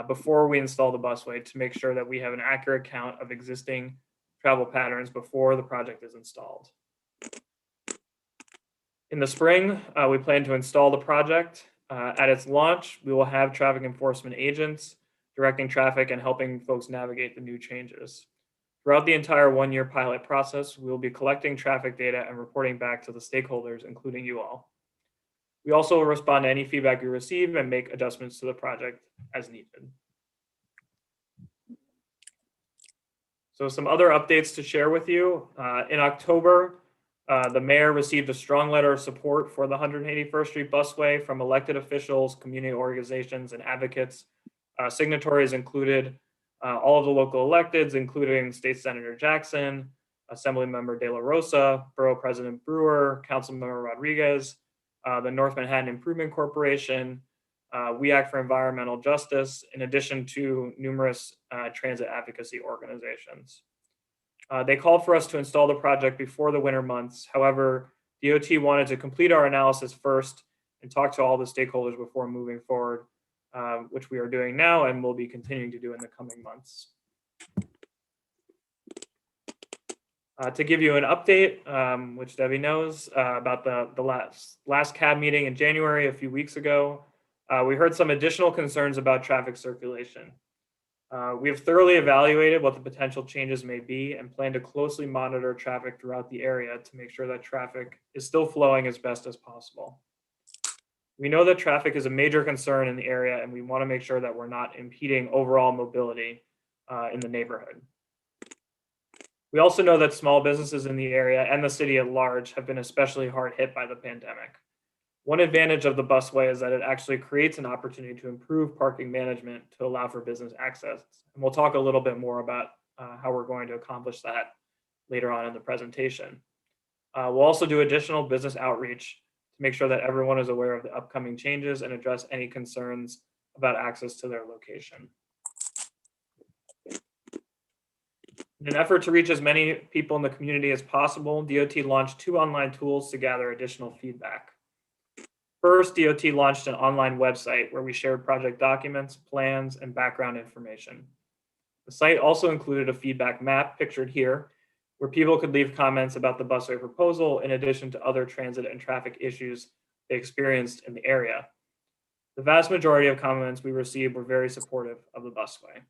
before we install the busway to make sure that we have an accurate count of existing travel patterns before the project is installed. In the spring, we plan to install the project. At its launch, we will have traffic enforcement agents directing traffic and helping folks navigate the new changes. Throughout the entire one-year pilot process, we will be collecting traffic data and reporting back to the stakeholders, including you all. We also will respond to any feedback we receive and make adjustments to the project as needed. So some other updates to share with you. In October, the mayor received a strong letter of support for the 181st Street busway from elected officials, community organizations, and advocates. Signatories included all of the local electeds, including State Senator Jackson, Assemblymember De La Rosa, Borough President Brewer, Councilmember Rodriguez, the North Manhattan Improvement Corporation, We Act for Environmental Justice, in addition to numerous transit advocacy organizations. They called for us to install the project before the winter months. However, DOT wanted to complete our analysis first and talk to all the stakeholders before moving forward, which we are doing now and will be continuing to do in the coming months. To give you an update, which Debbie knows, about the last CAB meeting in January a few weeks ago, we heard some additional concerns about traffic circulation. We have thoroughly evaluated what the potential changes may be and plan to closely monitor traffic throughout the area to make sure that traffic is still flowing as best as possible. We know that traffic is a major concern in the area, and we want to make sure that we're not impeding overall mobility in the neighborhood. We also know that small businesses in the area and the city at large have been especially hard hit by the pandemic. One advantage of the busway is that it actually creates an opportunity to improve parking management to allow for business access. And we'll talk a little bit more about how we're going to accomplish that later on in the presentation. We'll also do additional business outreach to make sure that everyone is aware of the upcoming changes and address any concerns about access to their location. In an effort to reach as many people in the community as possible, DOT launched 2 online tools to gather additional feedback. First, DOT launched an online website where we shared project documents, plans, and background information. The site also included a feedback map pictured here, where people could leave comments about the busway proposal in addition to other transit and traffic issues they experienced in the area. The vast majority of comments we received were very supportive of the busway.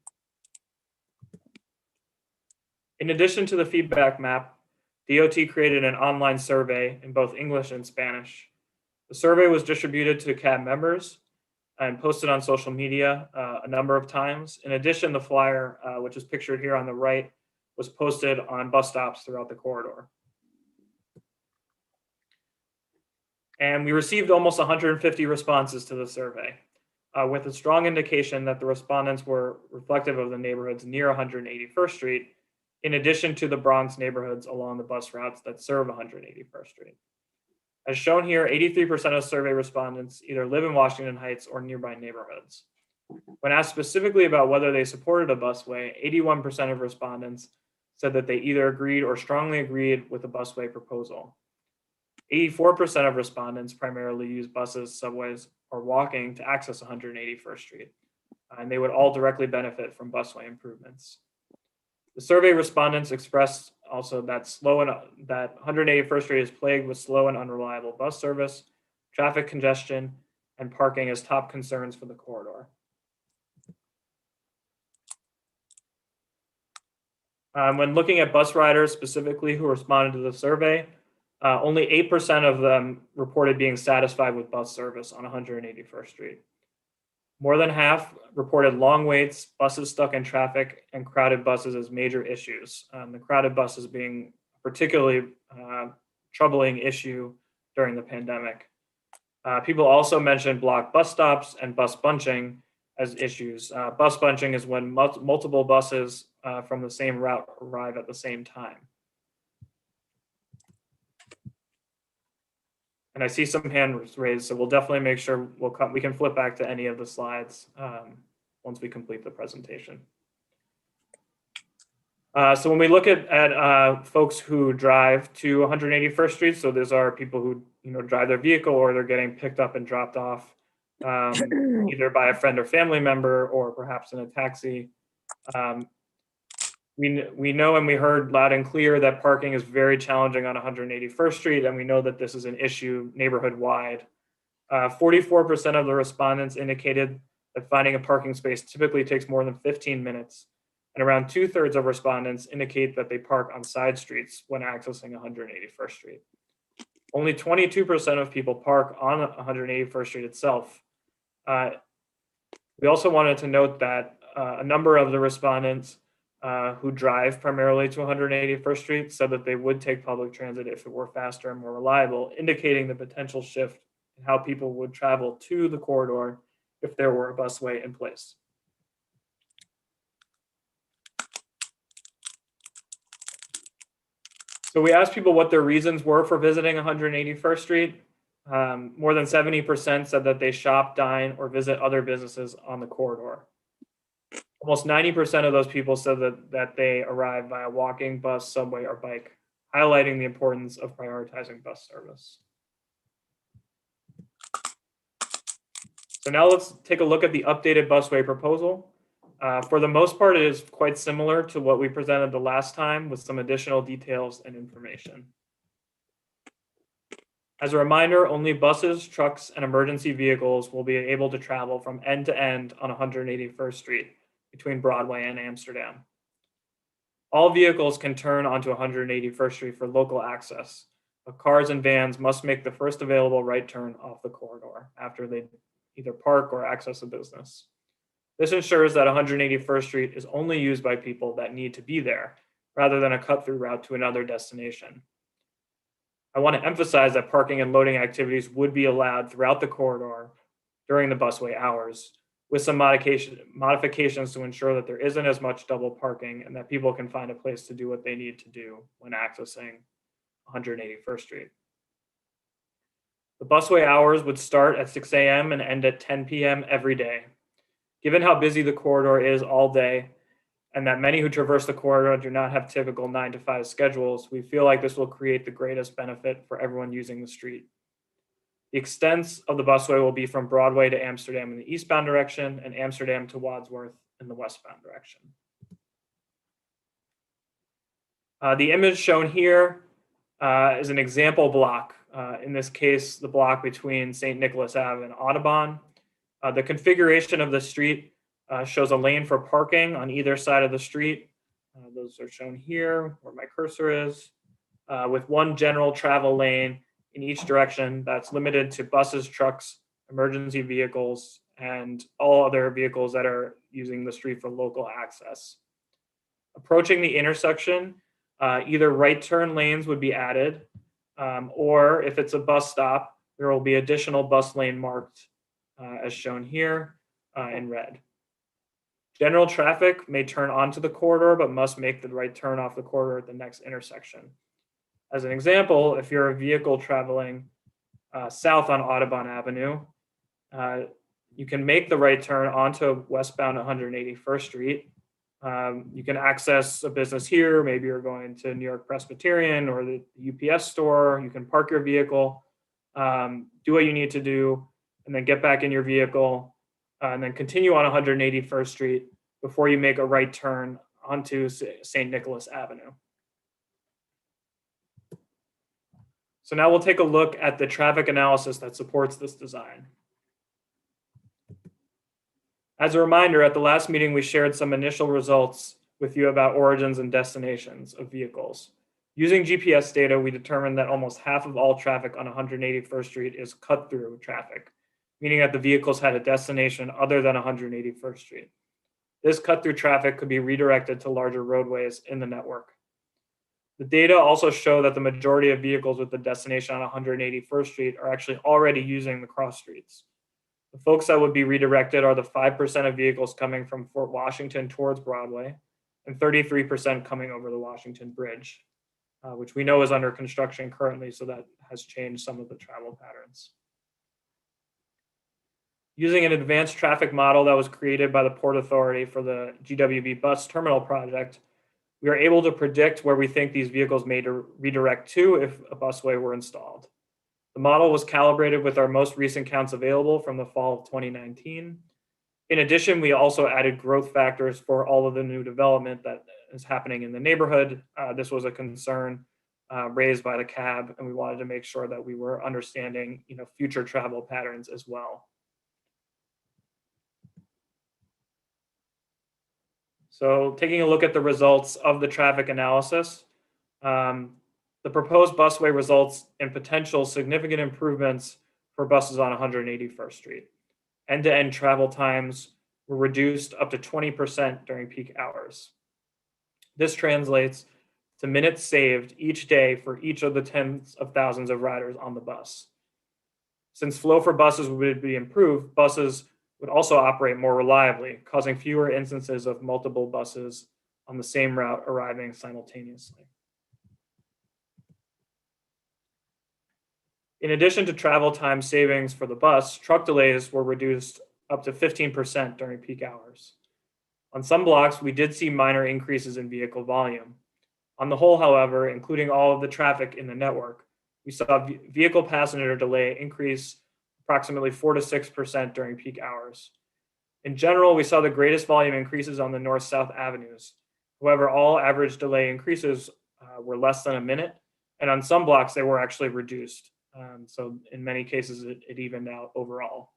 In addition to the feedback map, DOT created an online survey in both English and Spanish. The survey was distributed to CAB members and posted on social media a number of times. In addition, the flyer, which is pictured here on the right, was posted on bus stops throughout the corridor. And we received almost 150 responses to the survey, with a strong indication that the respondents were reflective of the neighborhoods near 181st Street, in addition to the Bronx neighborhoods along the bus routes that serve 181st Street. As shown here, 83% of survey respondents either live in Washington Heights or nearby neighborhoods. When asked specifically about whether they supported a busway, 81% of respondents said that they either agreed or strongly agreed with the busway proposal. 84% of respondents primarily use buses, subways, or walking to access 181st Street, and they would all directly benefit from busway improvements. The survey respondents expressed also that that 181st Street is plagued with slow and unreliable bus service, traffic congestion, and parking as top concerns for the corridor. When looking at bus riders specifically who responded to the survey, only 8% of them reported being satisfied with bus service on 181st Street. More than half reported long waits, buses stuck in traffic, and crowded buses as major issues. The crowded buses being a particularly troubling issue during the pandemic. People also mentioned blocked bus stops and bus bunching as issues. Bus bunching is when multiple buses from the same route arrive at the same time. And I see some hands raised, so we'll definitely make sure we can flip back to any of the slides once we complete the presentation. So when we look at folks who drive to 181st Street, so these are people who drive their vehicle or they're getting picked up and dropped off either by a friend or family member or perhaps in a taxi. We know and we heard loud and clear that parking is very challenging on 181st Street, and we know that this is an issue neighborhood-wide. 44% of the respondents indicated that finding a parking space typically takes more than 15 minutes, and around 2/3 of respondents indicate that they park on side streets when accessing 181st Street. Only 22% of people park on 181st Street itself. We also wanted to note that a number of the respondents who drive primarily to 181st Street said that they would take public transit if it were faster and more reliable, indicating the potential shift in how people would travel to the corridor if there were a busway in place. So we asked people what their reasons were for visiting 181st Street. More than 70% said that they shop, dine, or visit other businesses on the corridor. Almost 90% of those people said that they arrive via walking, bus, subway, or bike, highlighting the importance of prioritizing bus service. So now let's take a look at the updated busway proposal. For the most part, it is quite similar to what we presented the last time with some additional details and information. As a reminder, only buses, trucks, and emergency vehicles will be able to travel from end to end on 181st Street between Broadway and Amsterdam. All vehicles can turn onto 181st Street for local access, but cars and vans must make the first available right turn off the corridor after they either park or access a business. This ensures that 181st Street is only used by people that need to be there, rather than a cut-through route to another destination. I want to emphasize that parking and loading activities would be allowed throughout the corridor during the busway hours, with some modifications to ensure that there isn't as much double parking and that people can find a place to do what they need to do when accessing 181st Street. The busway hours would start at 6 a.m. and end at 10 p.m. every day. Given how busy the corridor is all day, and that many who traverse the corridor do not have typical 9-to-5 schedules, we feel like this will create the greatest benefit for everyone using the street. The extents of the busway will be from Broadway to Amsterdam in the eastbound direction and Amsterdam to Wadsworth in the westbound direction. The image shown here is an example block. In this case, the block between St. Nicholas Ave and Audubon. The configuration of the street shows a lane for parking on either side of the street. Those are shown here where my cursor is, with one general travel lane in each direction that's limited to buses, trucks, emergency vehicles, and all other vehicles that are using the street for local access. Approaching the intersection, either right turn lanes would be added, or if it's a bus stop, there will be additional bus lane marked as shown here in red. General traffic may turn onto the corridor, but must make the right turn off the corridor at the next intersection. As an example, if you're a vehicle traveling south on Audubon Avenue, you can make the right turn onto westbound 181st Street. You can access a business here. Maybe you're going to New York Presbyterian or the UPS store. You can park your vehicle, do what you need to do, and then get back in your vehicle, and then continue on 181st Street before you make a right turn onto St. Nicholas Avenue. So now we'll take a look at the traffic analysis that supports this design. As a reminder, at the last meeting, we shared some initial results with you about origins and destinations of vehicles. Using GPS data, we determined that almost half of all traffic on 181st Street is cut-through traffic, meaning that the vehicles had a destination other than 181st Street. This cut-through traffic could be redirected to larger roadways in the network. The data also show that the majority of vehicles with the destination on 181st Street are actually already using the cross streets. The folks that would be redirected are the 5% of vehicles coming from Fort Washington towards Broadway and 33% coming over the Washington Bridge, which we know is under construction currently, so that has changed some of the travel patterns. Using an advanced traffic model that was created by the Port Authority for the GWB bus terminal project, we are able to predict where we think these vehicles may redirect to if a busway were installed. The model was calibrated with our most recent counts available from the fall of 2019. In addition, we also added growth factors for all of the new development that is happening in the neighborhood. This was a concern raised by the CAB, and we wanted to make sure that we were understanding, future travel patterns as well. So taking a look at the results of the traffic analysis, the proposed busway results in potential significant improvements for buses on 181st Street. End-to-end travel times were reduced up to 20% during peak hours. This translates to minutes saved each day for each of the tens of thousands of riders on the bus. Since flow for buses would be improved, buses would also operate more reliably, causing fewer instances of multiple buses on the same route arriving simultaneously. In addition to travel time savings for the bus, truck delays were reduced up to 15% during peak hours. On some blocks, we did see minor increases in vehicle volume. On the whole, however, including all of the traffic in the network, we saw vehicle passenger delay increase approximately 4 to 6% during peak hours. In general, we saw the greatest volume increases on the north-south avenues. However, all average delay increases were less than a minute, and on some blocks, they were actually reduced. So in many cases, it evened out overall.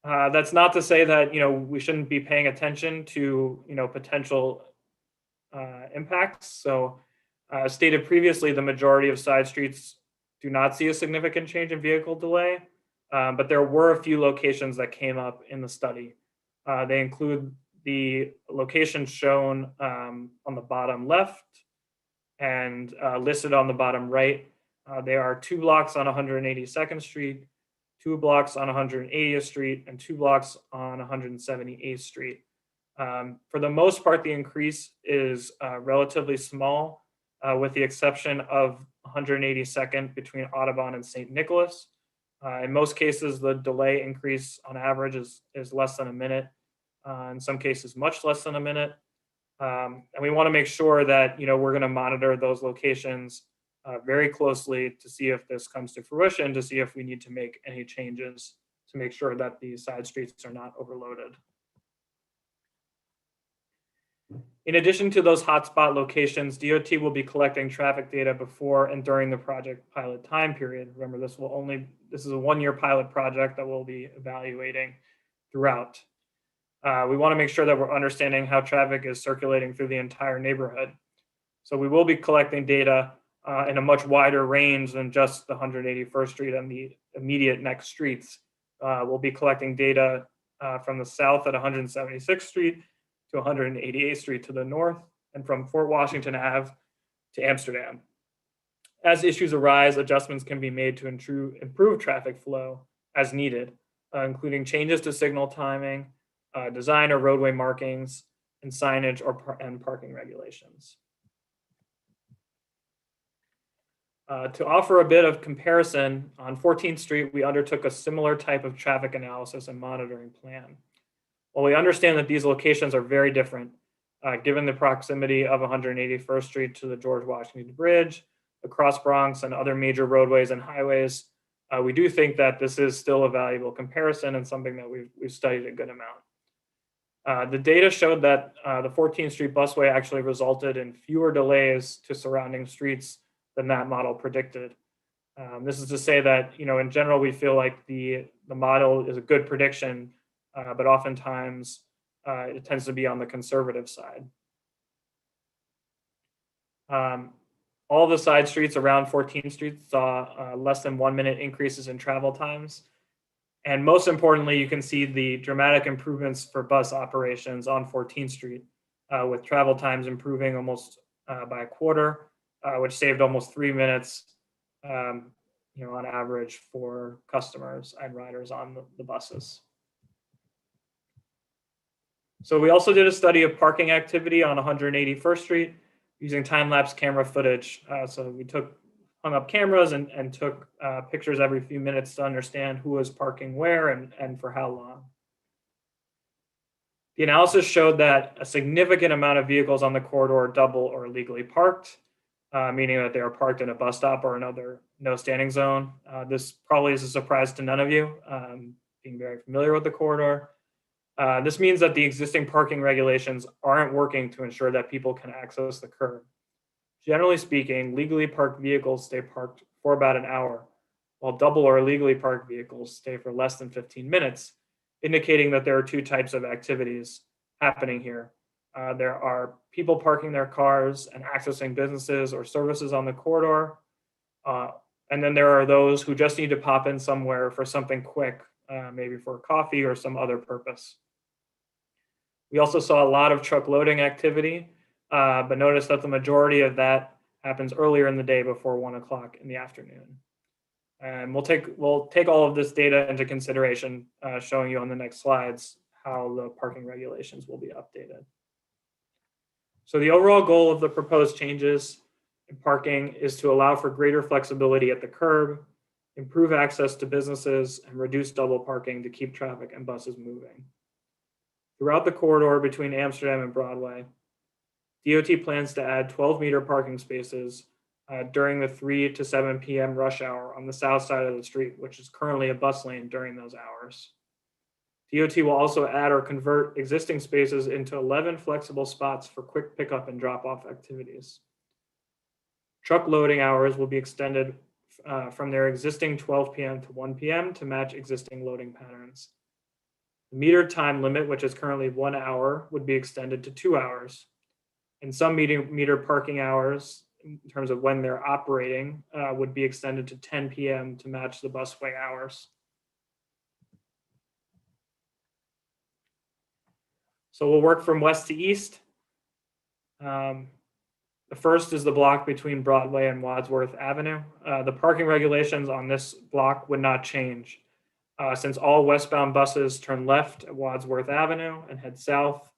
That's not to say that we shouldn't be paying attention to potential impacts. So as stated previously, the majority of side streets do not see a significant change in vehicle delay, but there were a few locations that came up in the study. They include the locations shown on the bottom left and listed on the bottom right. There are 2 blocks on 182nd Street, 2 blocks on 180th Street, and 2 blocks on 178th Street. For the most part, the increase is relatively small, with the exception of 182nd between Audubon and St. Nicholas. In most cases, the delay increase on average is less than a minute. In some cases, much less than a minute. And we want to make sure that we're going to monitor those locations very closely to see if this comes to fruition, to see if we need to make any changes to make sure that these side streets are not overloaded. In addition to those hotspot locations, DOT will be collecting traffic data before and during the project pilot time period. Remember, this is a 1-year pilot project that we'll be evaluating throughout. We want to make sure that we're understanding how traffic is circulating through the entire neighborhood. So we will be collecting data in a much wider range than just the 181st Street and the immediate next streets. We'll be collecting data from the south at 176th Street to 188th Street to the north, and from Fort Washington Ave to Amsterdam. As issues arise, adjustments can be made to improve traffic flow as needed, including changes to signal timing, design or roadway markings, and signage and parking regulations. To offer a bit of comparison, on 14th Street, we undertook a similar type of traffic analysis and monitoring plan. While we understand that these locations are very different, given the proximity of 181st Street to the George Washington Bridge, the Cross Bronx, and other major roadways and highways, we do think that this is still a valuable comparison and something that we've studied a good amount. The data showed that the 14th Street busway actually resulted in fewer delays to surrounding streets than that model predicted. This is to say that, in general, we feel like the model is a good prediction, but oftentimes it tends to be on the conservative side. All the side streets around 14th Street saw less than 1 minute increases in travel times. And most importantly, you can see the dramatic improvements for bus operations on 14th Street, with travel times improving almost by a quarter, which saved almost 3 minutes, on average for customers and riders on the buses. So we also did a study of parking activity on 181st Street using time-lapse camera footage. So we hung up cameras and took pictures every few minutes to understand who was parking where and for how long. The analysis showed that a significant amount of vehicles on the corridor double or illegally parked, meaning that they are parked in a bus stop or another no standing zone. This probably is a surprise to none of you, being very familiar with the corridor. This means that the existing parking regulations aren't working to ensure that people can access the curb. Generally speaking, legally parked vehicles stay parked for about an hour, while double or illegally parked vehicles stay for less than 15 minutes, indicating that there are two types of activities happening here. There are people parking their cars and accessing businesses or services on the corridor. And then there are those who just need to pop in somewhere for something quick, maybe for coffee or some other purpose. We also saw a lot of truck loading activity, but notice that the majority of that happens earlier in the day before 1 o'clock in the afternoon. And we'll take all of this data into consideration, showing you on the next slides how the parking regulations will be updated. So the overall goal of the proposed changes in parking is to allow for greater flexibility at the curb, improve access to businesses, and reduce double parking to keep traffic and buses moving. Throughout the corridor between Amsterdam and Broadway, DOT plans to add 12-meter parking spaces during the 3 to 7 p.m. rush hour on the south side of the street, which is currently a bus lane during those hours. DOT will also add or convert existing spaces into 11 flexible spots for quick pickup and drop-off activities. Truck loading hours will be extended from their existing 12 p.m. to 1 p.m. to match existing loading patterns. The metered time limit, which is currently 1 hour, would be extended to 2 hours. And some meter parking hours, in terms of when they're operating, would be extended to 10 p.m. to match the busway hours. So we'll work from west to east. The first is the block between Broadway and Wadsworth Avenue. The parking regulations on this block would not change, since all westbound buses turn left at Wadsworth Avenue and head south.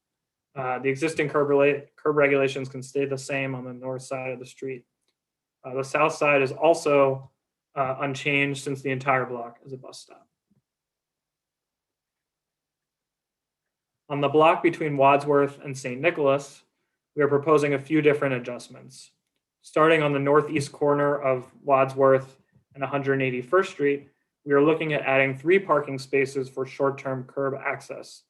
The existing curb regulations can stay the same on the north side of the street. The south side is also unchanged, since the entire block is a bus stop. On the block between Wadsworth and St. Nicholas, we are proposing a few different adjustments. Starting on the northeast corner of Wadsworth and 181st Street, we are looking at adding 3 parking spaces for short-term curb access.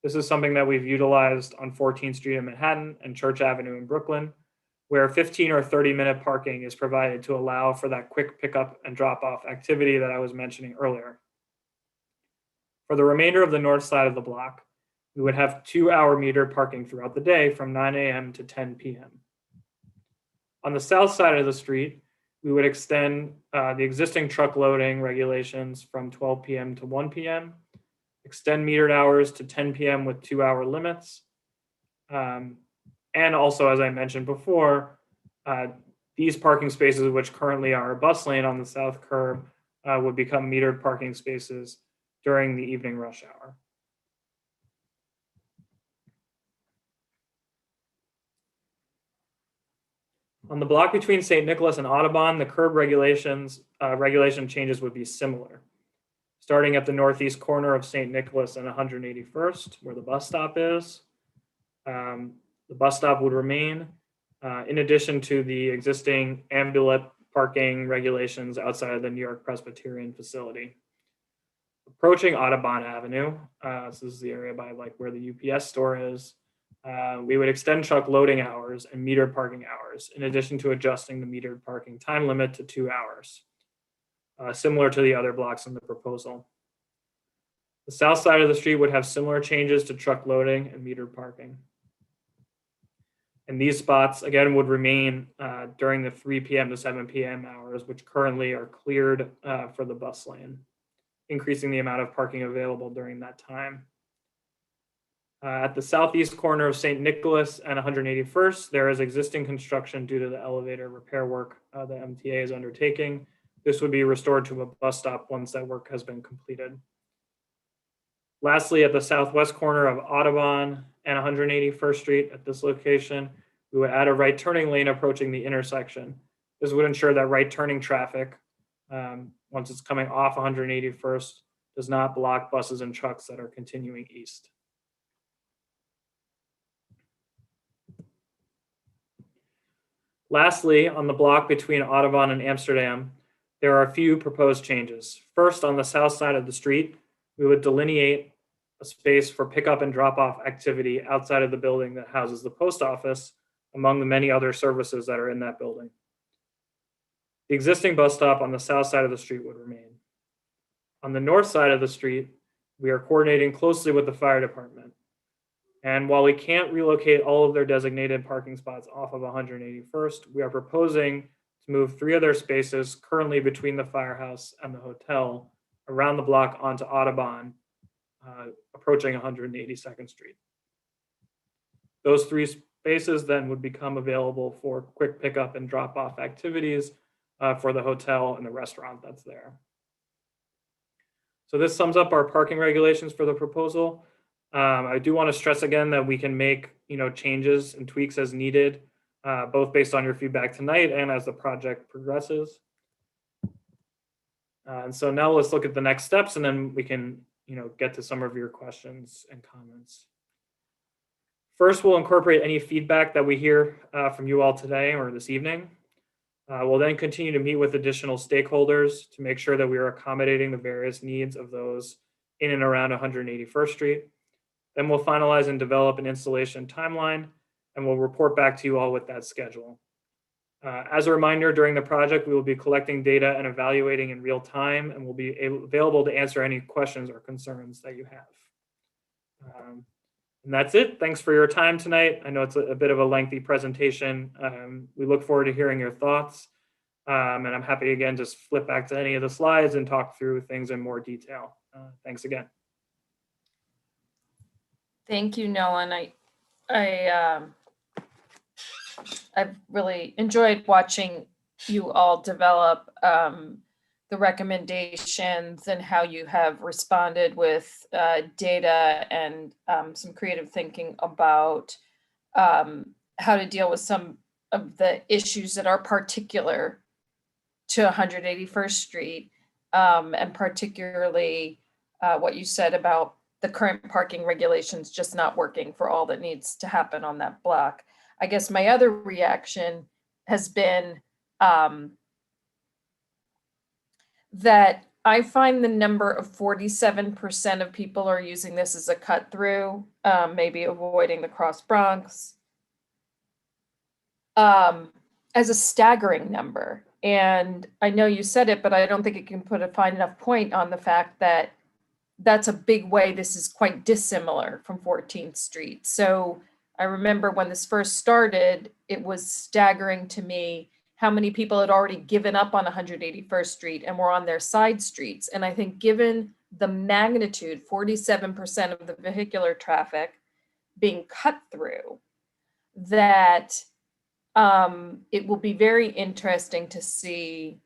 This is something that we've utilized on 14th Street in Manhattan and Church Avenue in Brooklyn, where 15 or 30-minute parking is provided to allow for that quick pickup and drop-off activity that I was mentioning earlier. For the remainder of the north side of the block, we would have 2-hour metered parking throughout the day from 9 a.m. to 10 p.m. On the south side of the street, we would extend the existing truck loading regulations from 12 p.m. to 1 p.m., extend metered hours to 10 p.m. with 2-hour limits. And also, as I mentioned before, these parking spaces, which currently are a bus lane on the south curb, would become metered parking spaces during the evening rush hour. On the block between St. Nicholas and Audubon, the curb regulation changes would be similar. Starting at the northeast corner of St. Nicholas and 181st, where the bus stop is, the bus stop would remain, in addition to the existing ambulance parking regulations outside of the New York Presbyterian facility. Approaching Audubon Avenue, this is the area by like where the UPS store is, we would extend truck loading hours and metered parking hours, in addition to adjusting the metered parking time limit to 2 hours, similar to the other blocks in the proposal. The south side of the street would have similar changes to truck loading and metered parking. And these spots, again, would remain during the 3 p.m. to 7 p.m. hours, which currently are cleared for the bus lane, increasing the amount of parking available during that time. At the southeast corner of St. Nicholas and 181st, there is existing construction due to the elevator repair work the MTA is undertaking. This would be restored to a bus stop once that work has been completed. Lastly, at the southwest corner of Audubon and 181st Street at this location, we would add a right turning lane approaching the intersection. This would ensure that right turning traffic, once it's coming off 181st, does not block buses and trucks that are continuing east. Lastly, on the block between Audubon and Amsterdam, there are a few proposed changes. First, on the south side of the street, we would delineate a space for pickup and drop-off activity outside of the building that houses the post office, among the many other services that are in that building. The existing bus stop on the south side of the street would remain. On the north side of the street, we are coordinating closely with the fire department. And while we can't relocate all of their designated parking spots off of 181st, we are proposing to move 3 of their spaces currently between the firehouse and the hotel around the block onto Audubon, approaching 182nd Street. Those 3 spaces then would become available for quick pickup and drop-off activities for the hotel and the restaurant that's there. So this sums up our parking regulations for the proposal. I do want to stress again that we can make changes and tweaks as needed, both based on your feedback tonight and as the project progresses. And so now let's look at the next steps, and then we can get to some of your questions and comments. First, we'll incorporate any feedback that we hear from you all today or this evening. We'll then continue to meet with additional stakeholders to make sure that we are accommodating the various needs of those in and around 181st Street. Then we'll finalize and develop an installation timeline, and we'll report back to you all with that schedule. As a reminder, during the project, we will be collecting data and evaluating in real time, and we'll be available to answer any questions or concerns that you have. And that's it. Thanks for your time tonight. I know it's a bit of a lengthy presentation. We look forward to hearing your thoughts. And I'm happy again, just flip back to any of the slides and talk through things in more detail. Thanks again. Thank you, Nolan. I've really enjoyed watching you all develop the recommendations and how you have responded with data and some creative thinking about how to deal with some of the issues that are particular to 181st Street, and particularly what you said about the current parking regulations just not working for all that needs to happen on that block. I guess my other reaction has been that I find the number of 47% of people are using this as a cut through, maybe avoiding the Cross Bronx, as a staggering number. And I know you said it, but I don't think it can put a fine enough point on the fact that that's a big way this is quite dissimilar from 14th Street. So I remember when this first started, it was staggering to me how many people had already given up on 181st Street and were on their side streets. And I think given the magnitude, 47% of the vehicular traffic being cut through, that it will be very interesting to see.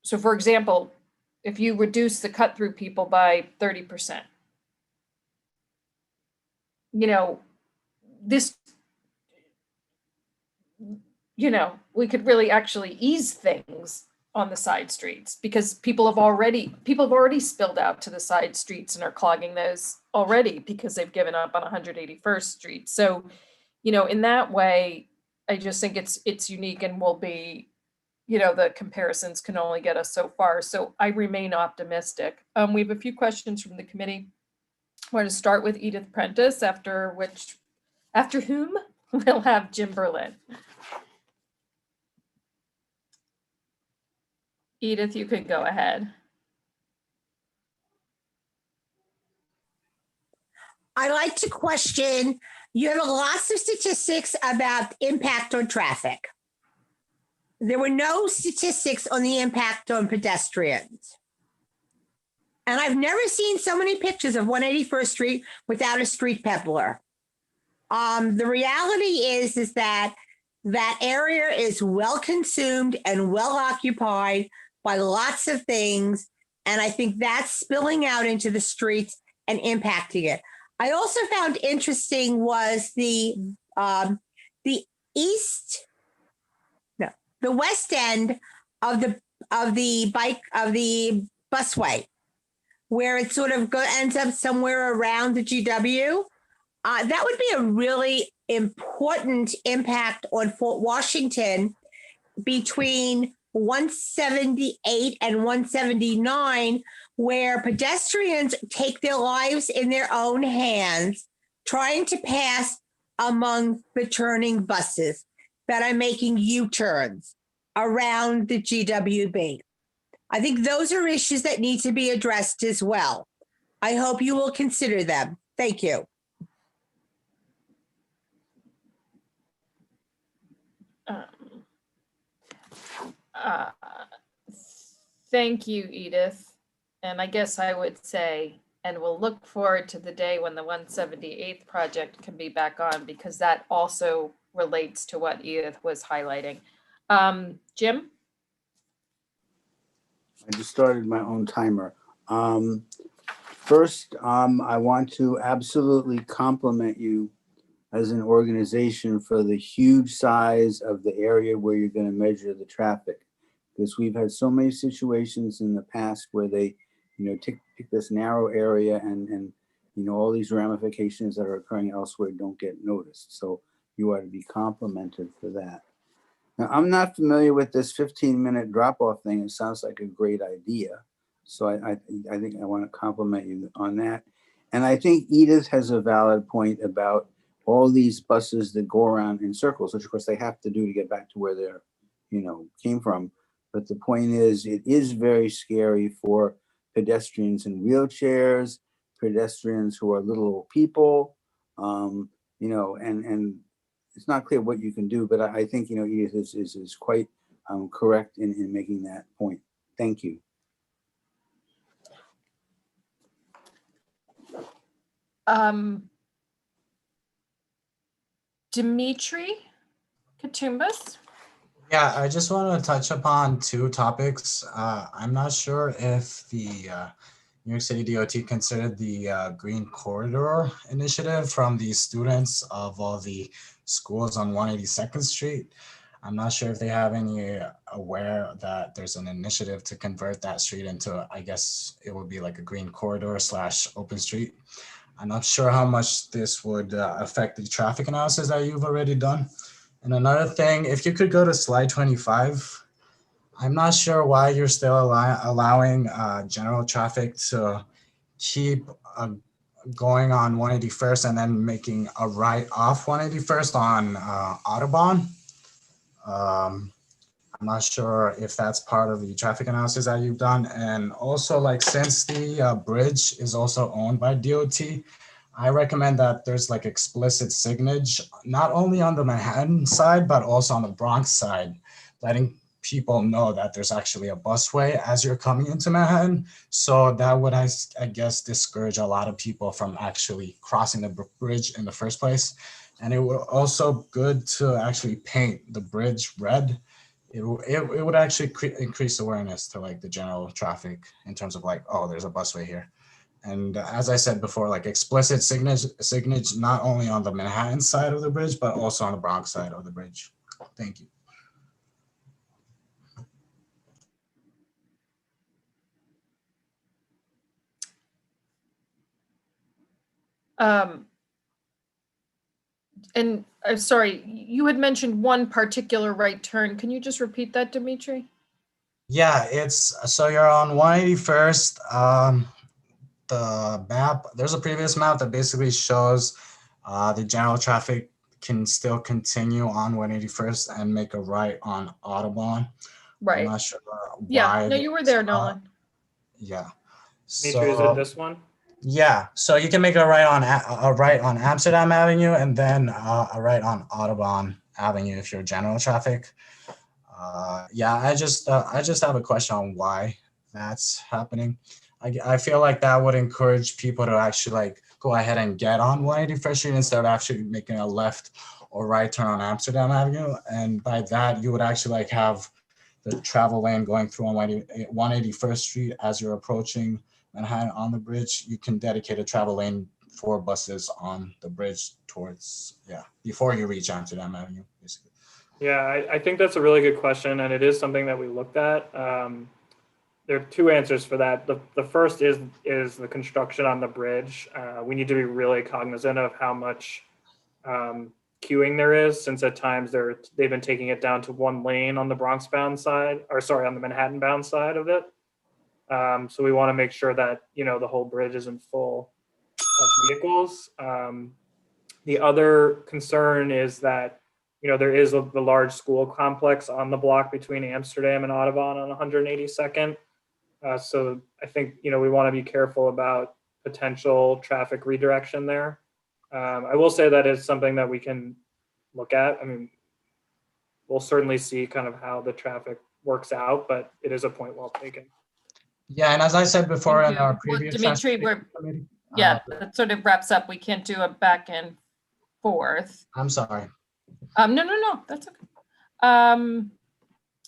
So for example, if you reduce the cut through people by 30%, you know, we could really actually ease things on the side streets because people have already spilled out to the side streets and are clogging those already because they've given up on 181st Street. So, you know, in that way, I just think it's unique and will be, you know, the comparisons can only get us so far. So I remain optimistic. We have a few questions from the committee. We're going to start with Edith Prentice, after whom we'll have Jim Berlin. Edith, you can go ahead. I like to question, you have lots of statistics about impact on traffic. There were no statistics on the impact on pedestrians. And I've never seen so many pictures of 181st Street without a street peddler. The reality is that that area is well consumed and well occupied by lots of things. And I think that's spilling out into the streets and impacting it. I also found interesting was the west end of the busway, where it sort of ends up somewhere around the GW. That would be a really important impact on Fort Washington between 178 and 179, where pedestrians take their lives in their own hands, trying to pass among the turning buses that are making U-turns around the GWB. I think those are issues that need to be addressed as well. I hope you will consider them. Thank you. Thank you, Edith. And I guess I would say, and we'll look forward to the day when the 178th project can be back on, because that also relates to what Edith was highlighting. Jim? I just started my own timer. First, I want to absolutely compliment you as an organization for the huge size of the area where you're going to measure the traffic. Because we've had so many situations in the past where they, pick this narrow area and all these ramifications that are occurring elsewhere don't get noticed. So you are to be complimented for that. Now, I'm not familiar with this 15-minute drop-off thing. It sounds like a great idea. So I think I want to compliment you on that. And I think Edith has a valid point about all these buses that go around in circles, which of course they have to do to get back to where they're, came from. But the point is, it is very scary for pedestrians in wheelchairs, pedestrians who are little people, and it's not clear what you can do, but I think, Edith is quite correct in making that point. Thank you. Dimitri Katumbas? Yeah, I just want to touch upon two topics. I'm not sure if the New York City DOT considered the Green Corridor initiative from the students of all the schools on 182nd Street. I'm not sure if they have any aware that there's an initiative to convert that street into, I guess it would be like a green corridor / open street. I'm not sure how much this would affect the traffic analysis that you've already done. And another thing, if you could go to slide 25, I'm not sure why you're still allowing general traffic to keep going on 181st and then making a right off 181st on Audubon. I'm not sure if that's part of the traffic analysis that you've done. And also, like, since the bridge is also owned by DOT, I recommend that there's like explicit signage, not only on the Manhattan side, but also on the Bronx side, letting people know that there's actually a busway as you're coming into Manhattan. So that would, I guess, discourage a lot of people from actually crossing the bridge in the first place. And it would also good to actually paint the bridge red. It would actually increase awareness to like the general traffic in terms of like, oh, there's a busway here. And as I said before, like explicit signage, not only on the Manhattan side of the bridge, but also on the Bronx side of the bridge. Thank you. And I'm sorry, you had mentioned one particular right turn. Can you just repeat that, Dimitri? Yeah, it's so you're on 181st. The map, there's a previous map that basically shows the general traffic can still continue on 181st and make a right on Audubon. I'm Right. not sure Yeah, why. no, you were there, Nolan. Yeah. Dimitri, is it this one? Yeah, so you can make a right on Amsterdam Avenue and then a right on Audubon Avenue if you're general traffic. Yeah, I just have a question on why that's happening. I feel like that would encourage people to actually like go ahead and get on 181st Street instead of actually making a left or right turn on Amsterdam Avenue. And by that, you would actually like have the travel lane going through on 181st Street as you're approaching Manhattan on the bridge. You can dedicate a travel lane for buses on the bridge towards, before you reach Amsterdam Avenue, basically. Yeah, I think that's a really good question, and it is something that we looked at. There are two answers for that. The first is the construction on the bridge. We need to be really cognizant of how much queuing there is, since at times they've been taking it down to one lane on the Bronx bound side, or sorry, on the Manhattan bound side of it. So we want to make sure that, the whole bridge isn't full of vehicles. The other concern is that, there is the large school complex on the block between Amsterdam and Audubon on 182nd. So I think, we want to be careful about potential traffic redirection there. I will say that is something that we can look at. I mean, we'll certainly see kind of how the traffic works out, but it is a point well taken. Yeah, and as I said before in our Well, previous Dimitri, that sort of wraps up. We can't do a back and forth. I'm sorry. No, that's okay.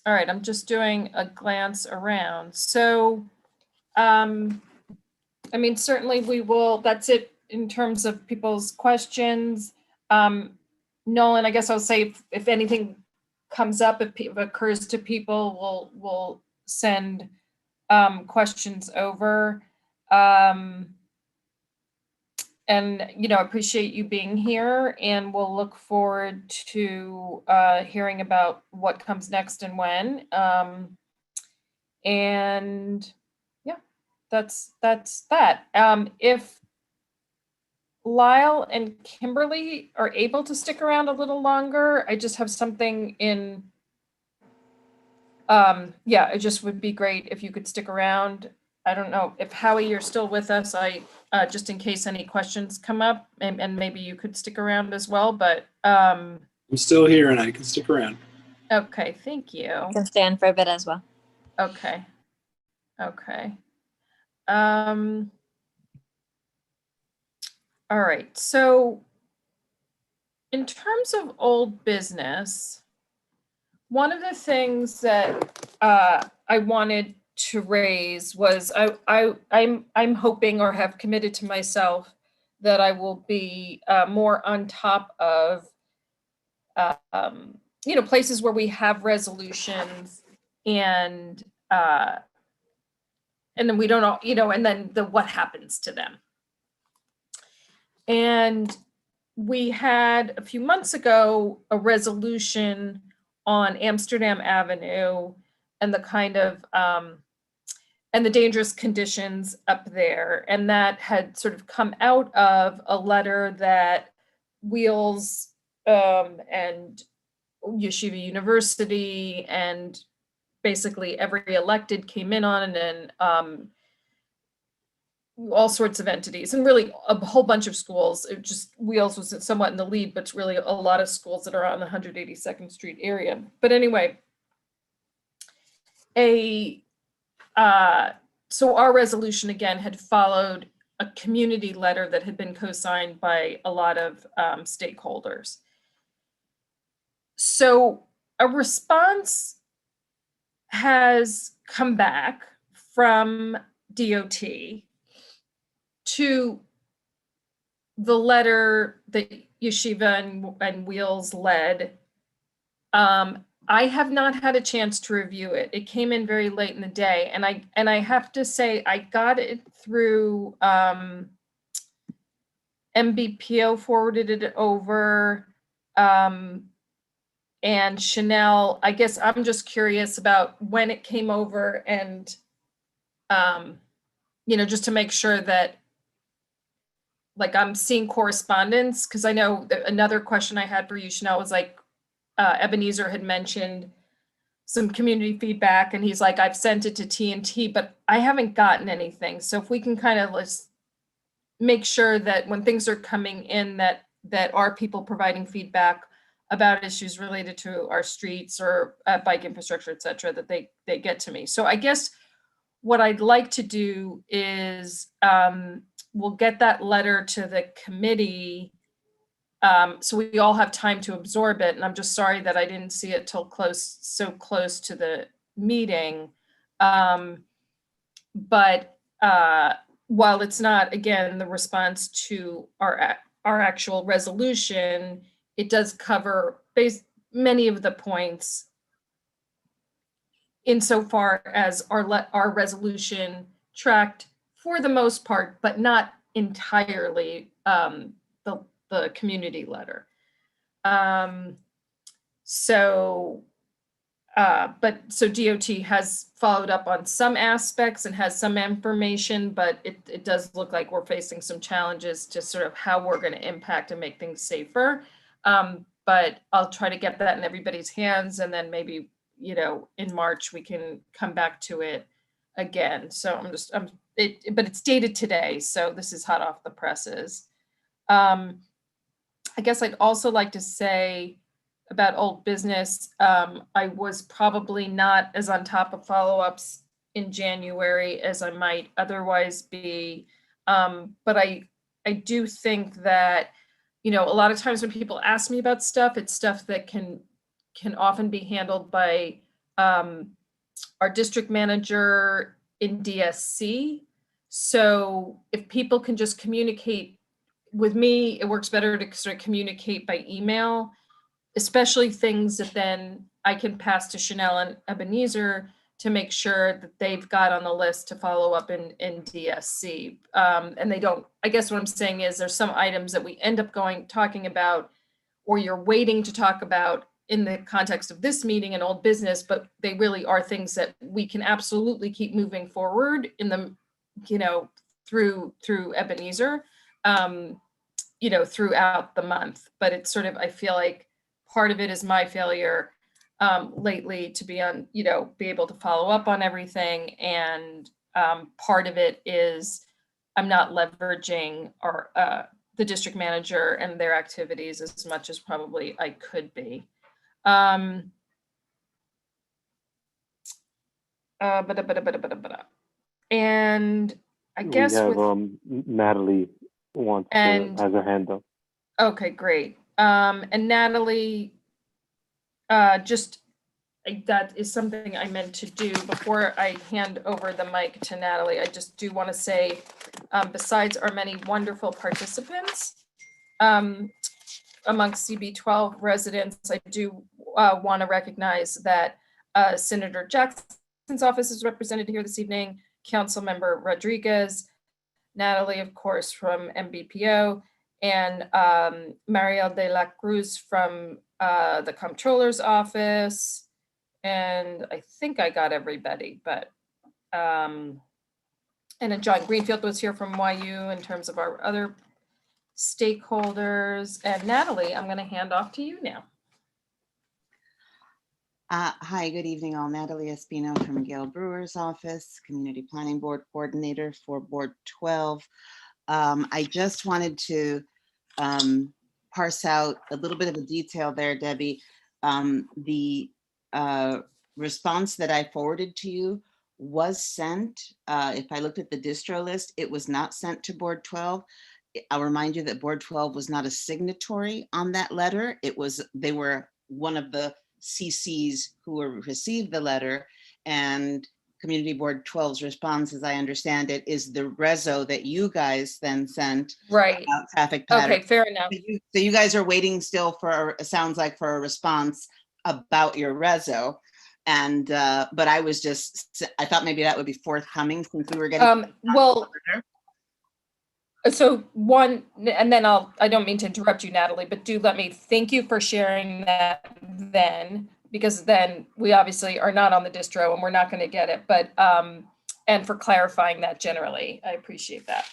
All right, I'm just doing a glance around. So, certainly we will, that's it in terms of people's questions. Nolan, I guess I'll say if anything comes up, if it occurs to people, we'll send questions over. And, appreciate you being here, and we'll look forward to hearing about what comes next and when. And yeah, that's that. If Lyle and Kimberly are able to stick around a little longer, I just have something in, it just would be great if you could stick around. I don't know if Howie, you're still with us. Just in case any questions come up, and maybe you could stick around as well, but. I'm still here and I can stick around. Okay, thank you. I can stand for a bit as well. Okay. All right, so in terms of old business, one of the things that I wanted to raise was I'm hoping, or have committed to myself, that I will be more on top of places where we have resolutions, and then we don't all, and then what happens to them. And we had a few months ago a resolution on Amsterdam Avenue and the kind of and the dangerous conditions up there. And that had sort of come out of a letter that Wheels and Yeshiva University and basically every elected came in on, and all sorts of entities, and really a whole bunch of schools. It just, Wheels was somewhat in the lead, but it's really a lot of schools that are on the 182nd Street area. But anyway, so our resolution again had followed a community letter that had been co-signed by a lot of stakeholders. So a response has come back from DOT to the letter that Yeshiva and Wheels led. I have not had a chance to review it. It came in very late in the day, and I have to say I got it through MBPO forwarded it over. And Chanel, I guess I'm just curious about when it came over and, just to make sure that, like, I'm seeing correspondence, because I know that another question I had for you, Chanel, was like, Ebenezer had mentioned some community feedback, and he's like, I've sent it to TNT, but I haven't gotten anything. So if we can kind of make sure that when things are coming in, that are people providing feedback about issues related to our streets or bike infrastructure, et cetera, that they get to me. So I guess what I'd like to do is we'll get that letter to the committee, so we all have time to absorb it. And I'm just sorry that I didn't see it till so close to the meeting. But while it's not, again, the response to our actual resolution, it does cover many of the points insofar as our resolution tracked for the most part, but not entirely, the community letter. So DOT has followed up on some aspects and has some information, but it does look like we're facing some challenges to sort of how we're going to impact and make things safer. But I'll try to get that in everybody's hands, and then maybe, in March we can come back to it again. So but it's dated today, so this is hot off the presses. I guess I'd also like to say about old business, I was probably not as on top of follow-ups in January as I might otherwise be. But I do think that, a lot of times when people ask me about stuff, it's stuff that can often be handled by our district manager in DSC. So if people can just communicate with me, it works better to sort of communicate by email, especially things that then I can pass to Chanel and Ebenezer to make sure that they've got on the list to follow up in DSC. And they don't, I guess what I'm saying is there's some items that we end up talking about, or you're waiting to talk about in the context of this meeting and old business, but they really are things that we can absolutely keep moving forward in the, through Ebenezer, throughout the month. But it's sort of, I feel like part of it is my failure lately to be able to follow up on everything. And part of it is I'm not leveraging the district manager and their activities as much as probably I could be. And I guess we have Natalie has her hand up. Okay, great. And Natalie, that is something I meant to do before I hand over the mic to Natalie. I just do want to say, besides our many wonderful participants amongst CB12 residents, I do want to recognize that Senator Jackson's office is represented here this evening, Councilmember Rodriguez, Natalie, of course, from MBPO, and Mariel de la Cruz from the Comptroller's office. And I think I got everybody, but and then John Greenfield was here from YU in terms of our other stakeholders. And Natalie, I'm going to hand off to you now. Hi, good evening all. Natalie Espino from Gail Brewer's office, Community Planning Board Coordinator for Board 12. I just wanted to parse out a little bit of a detail there, Debbie. The response that I forwarded to you was sent. If I looked at the distro list, it was not sent to Board 12. I'll remind you that Board 12 was not a signatory on that letter. They were one of the CCs who received the letter, and Community Board 12's response, as I understand it, is the reso that you guys then sent. Right. About traffic patterns. Okay, fair enough. So you guys are waiting still for, it sounds like, for a response about your reso. And, but I thought maybe that would be forthcoming since we were getting. So one, and then I don't mean to interrupt you, Natalie, but do let me thank you for sharing that then, because then we obviously are not on the distro and we're not going to get it, but, and for clarifying that generally, I appreciate that.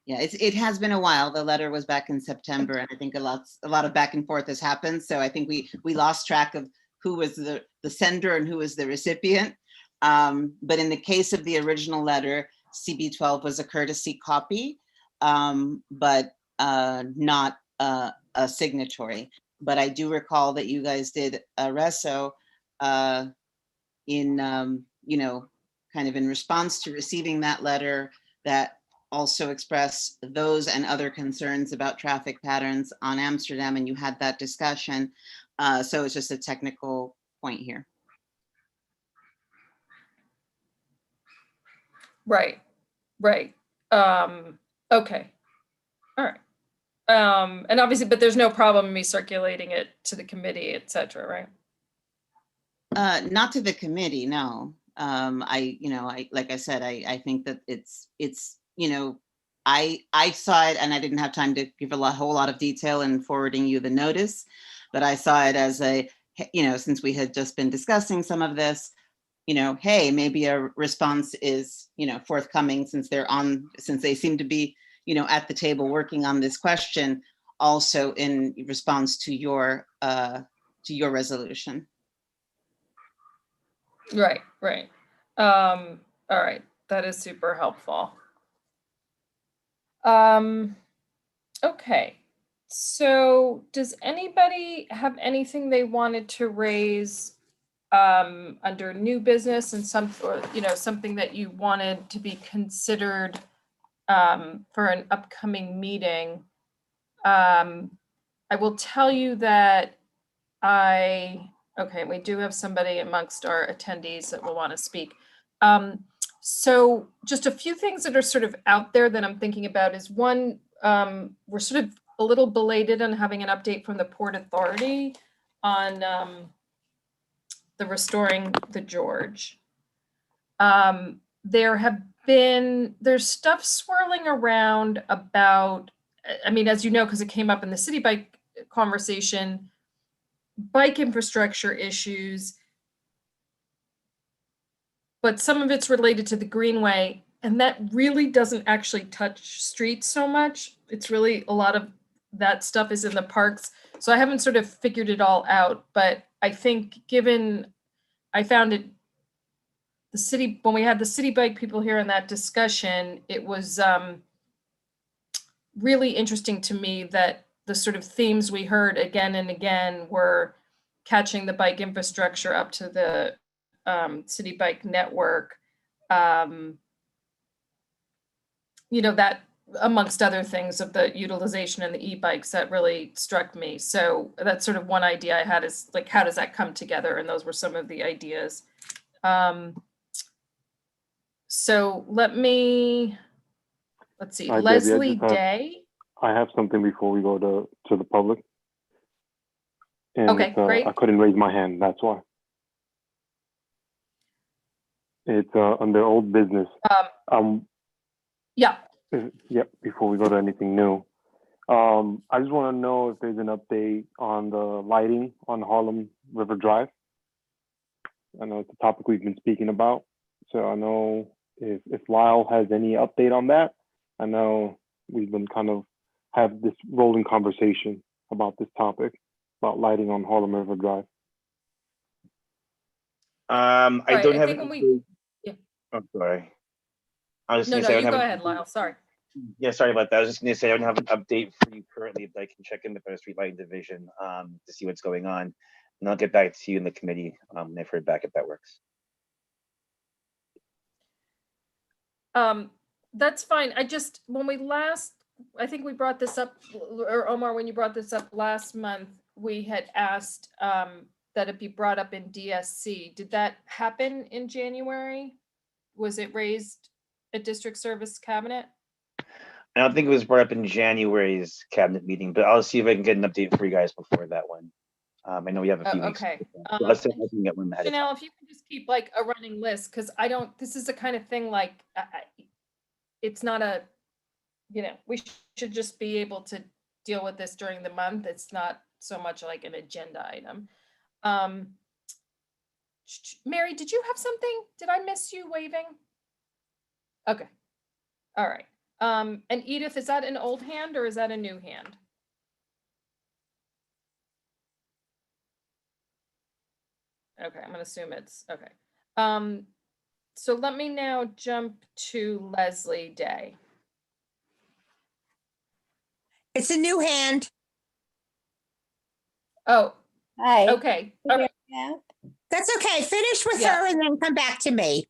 Yeah, it has been a while. The letter was back in September, and I think a lot of back and forth has happened. So I think we lost track of who was the sender and who was the recipient. But in the case of the original letter, CB12 was a courtesy copy, but not a signatory. But I do recall that you guys did a reso in, kind of in response to receiving that letter that also express those and other concerns about traffic patterns on Amsterdam, and you had that discussion. So it's just a technical point here. Right, right. Okay, all right. And obviously, but there's no problem in me circulating it to the committee, et cetera, right? Not to the committee, no. Like I said, I think that it's I saw it and I didn't have time to give a whole lot of detail in forwarding you the notice, but I saw it as since we had just been discussing some of this, hey, maybe a response is, forthcoming since they seem to be, at the table working on this question, also in response to your resolution. Right, right. All right, that is super helpful. Okay, so does anybody have anything they wanted to raise under new business and something that you wanted to be considered for an upcoming meeting? I will tell you that okay, we do have somebody amongst our attendees that will want to speak. So just a few things that are sort of out there that I'm thinking about is one, we're sort of a little belated on having an update from the Port Authority on the Restoring the George. There's stuff swirling around about, I mean, as you know, because it came up in the city bike conversation, bike infrastructure issues, but some of it's related to the Greenway, and that really doesn't actually touch streets so much. It's really a lot of that stuff is in the parks. So I haven't sort of figured it all out, but I think I found it, when we had the city bike people here in that discussion, it was really interesting to me that the sort of themes we heard again and again were catching the bike infrastructure up to the city bike network, that amongst other things of the utilization and the e-bikes that really struck me. So that's sort of one idea I had is like, how does that come together? And those were some of the ideas. So let's see, Hi, Debbie, Leslie Day. I have something before we go to the public. And okay, great. I couldn't raise my hand, that's why. It's under old business. Yeah. Yep, before we go to anything new. I just want to know if there's an update on the lighting on Harlem River Drive. I know it's a topic we've been speaking about. So I know if Lyle has any update on that. I know we've been kind of have this rolling conversation about this topic, about lighting on Harlem River Drive. I don't have. Yeah. I'm sorry. I was No, just gonna say, you go ahead, Lyle. Sorry. Yeah, sorry about that. I was just going to say I don't have an update for you currently, but I can check in with our street lighting division to see what's going on, and I'll get back to you in the committee when I've heard back if that works. That's fine. I think we brought this up, or Omar, when you brought this up last month, we had asked that it be brought up in DSC. Did that happen in January? Was it raised at District Service Cabinet? I don't think it was brought up in January's cabinet meeting, but I'll see if I can get an update for you guys before that one. I know we have a few weeks. Okay. Let's see if I can get one ahead of time. Janelle, if you can just keep like a running list, because this is the kind of thing like, it's not you know, we should just be able to deal with this during the month. It's not so much like an agenda item. Mary, did you have something? Did I miss you waving? Okay. All right. And Edith, is that an old hand or is that a new hand? Okay, I'm gonna assume it's okay. So let me now jump to Leslie Day. It's a new hand. Oh, Hi. okay. All right. Yeah. That's okay. Finish with Yeah. her and then come back to me.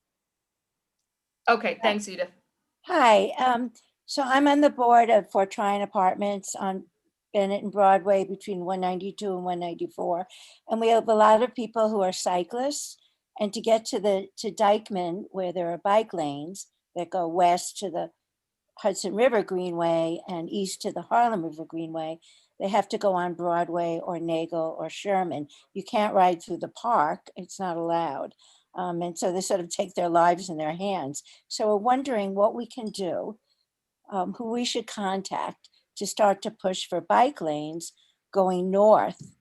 Okay, thanks, Edith. Hi. So I'm on the board of Fort Tryon Apartments on Bennett and Broadway between 192 and 194. And we have a lot of people who are cyclists. And to get to Dykeman, where there are bike lanes that go west to the Hudson River Greenway and east to the Harlem River Greenway, they have to go on Broadway or Nagel or Sherman. You can't ride through the park. It's not allowed. And so they sort of take their lives in their hands. So we're wondering what we can do, who we should contact to start to push for bike lanes going north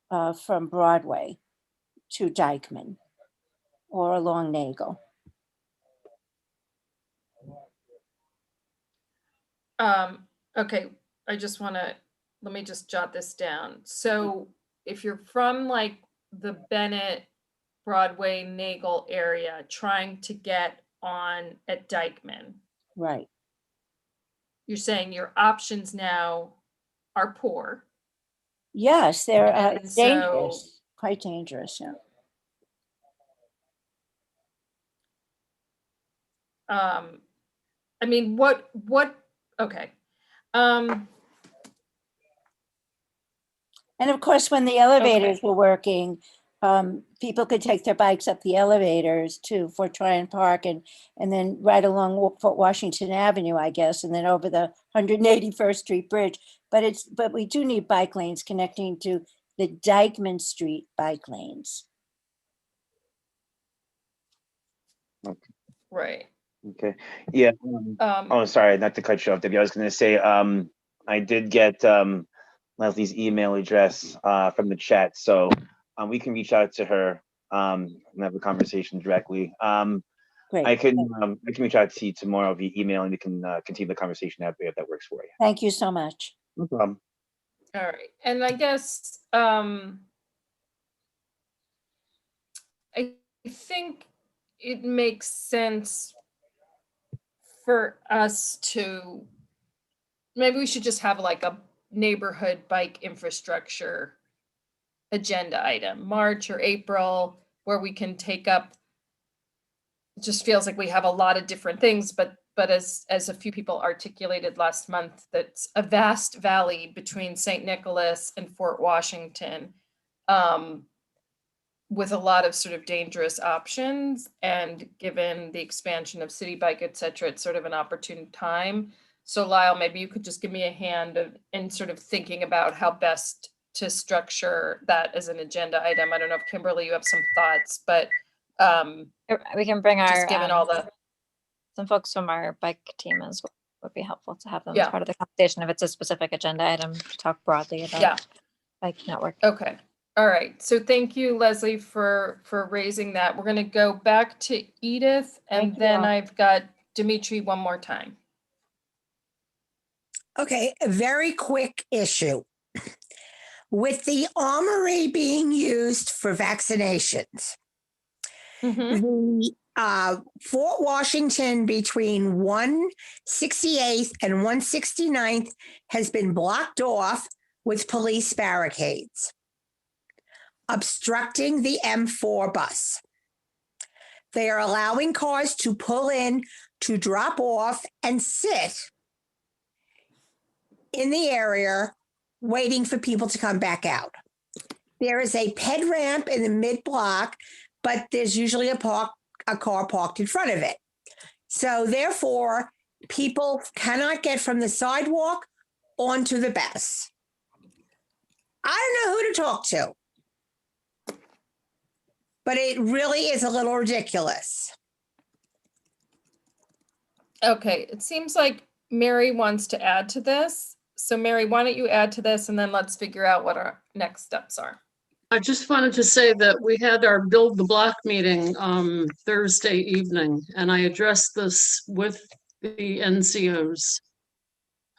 from Broadway to Dykeman or along Nagel. Okay, I just let me just jot this down. So if you're from like the Bennett, Broadway, Nagel area, trying to get on at Dykeman, Right. you're saying your options now are poor. Yes, they're And dangerous, quite dangerous, yeah. I mean, okay. And of course, when the elevators were working, people could take their bikes up the elevators to Fort Tryon Park and then right along Fort Washington Avenue, I guess, and then over the 181st Street Bridge. But we do need bike lanes connecting to the Dykeman Street bike lanes. Okay. Right. Okay. Yeah. Oh, sorry, not to cut you off, Debbie. I was going to say, I did get Leslie's email address from the chat, so we can reach out to her and have a conversation directly. Great. I can reach out to you tomorrow via email, and we can continue the conversation that way if that works for you. Thank you so much. No problem. All right, and I guess I think it makes sense for us to, maybe we should just have like a neighborhood bike infrastructure agenda item, March or April, where we can take up, it just feels like we have a lot of different things, but as a few people articulated last month, that's a vast valley between St. Nicholas and Fort Washington, with a lot of sort of dangerous options. And given the expansion of City Bike, et cetera, it's sort of an opportune time. So Lyle, maybe you could just give me a hand in sort of thinking about how best to structure that as an agenda item. I don't know if Kimberly, you have some thoughts, but we can bring our just given all the some folks from our bike team as well. Would be helpful to have them Yeah. as part of the conversation if it's a specific agenda item to talk broadly about bike network. Okay. All right. So thank you, Leslie, for raising that. We're going to go back to Edith, and Thank you then all. I've got Dimitri one more time. Okay, a very quick issue. With the armory being used for vaccinations, the Fort Washington between 168th and 169th has been blocked off with police barricades, obstructing the M4 bus. They are allowing cars to pull in, to drop off, and sit in the area waiting for people to come back out. There is a ped ramp in the mid-block, but there's usually a car parked in front of it. So therefore, people cannot get from the sidewalk onto the bus. I don't know who to talk to, but it really is a little ridiculous. Okay. It seems like Mary wants to add to this. So Mary, why don't you add to this and then let's figure out what our next steps are. I just wanted to say that we had our Build the Block meeting Thursday evening, and I addressed this with the NCOs,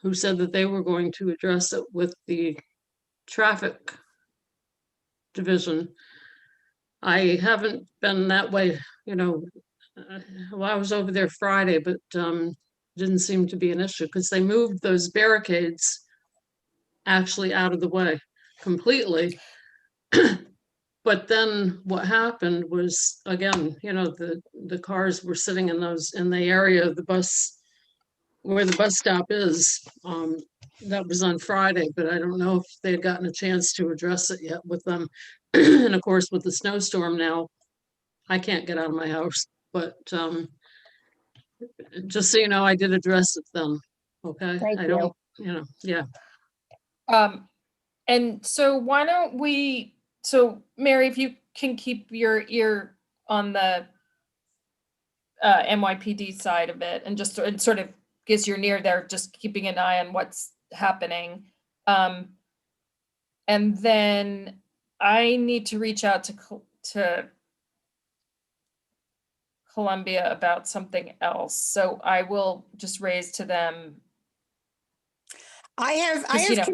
who said that they were going to address it with the traffic division. I haven't been that way, well, I was over there Friday, but didn't seem to be an issue because they moved those barricades actually out of the way completely. But then what happened was, again, the cars were sitting in the area of the bus where the bus stop is. That was on Friday, but I don't know if they had gotten a chance to address it yet with them. And of course, with the snowstorm now, I can't get out of my house. But just so you know, I did address it then. Okay. Thank I you. don't, yeah. And so why don't we, so Mary, if you can keep your ear on the NYPD side of it and just sort of gives you're near there, just keeping an eye on what's happening. And then I need to reach out to Columbia about something else. So I will just raise to them. I have attempted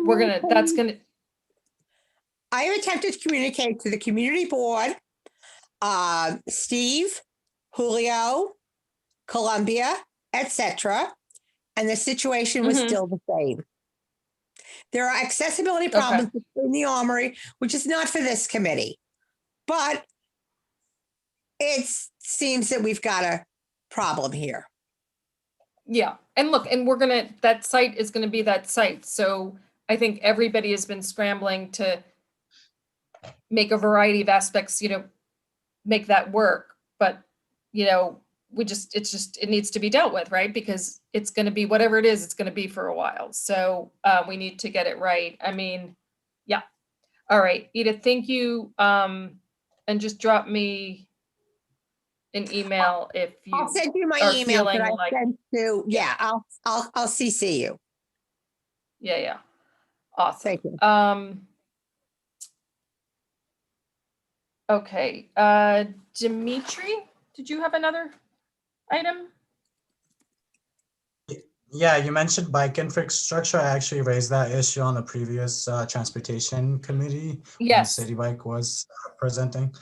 to communicate to the community board, Steve, Julio, Columbia, etc., and the situation was still the same. There are accessibility problems in the Armory, which is not for this committee, but it seems that we've got a problem here. Yeah, and look, and that site is gonna be that site. So I think everybody has been scrambling to make a variety of aspects, make that work. But, it needs to be dealt with, right? Because it's gonna be whatever it is, it's gonna be for a while. So we need to get it right. I mean, yeah. All right, Edith, thank you. And just drop me an email if you I'll send you my are email that feeling I sent to. Yeah, I'll CC you. Yeah. Awesome. Thank you. Okay. Dimitri, did you have another item? Yeah, you mentioned bike infrastructure. I actually raised that issue on the previous transportation committee. Yes. When City Bike was presenting.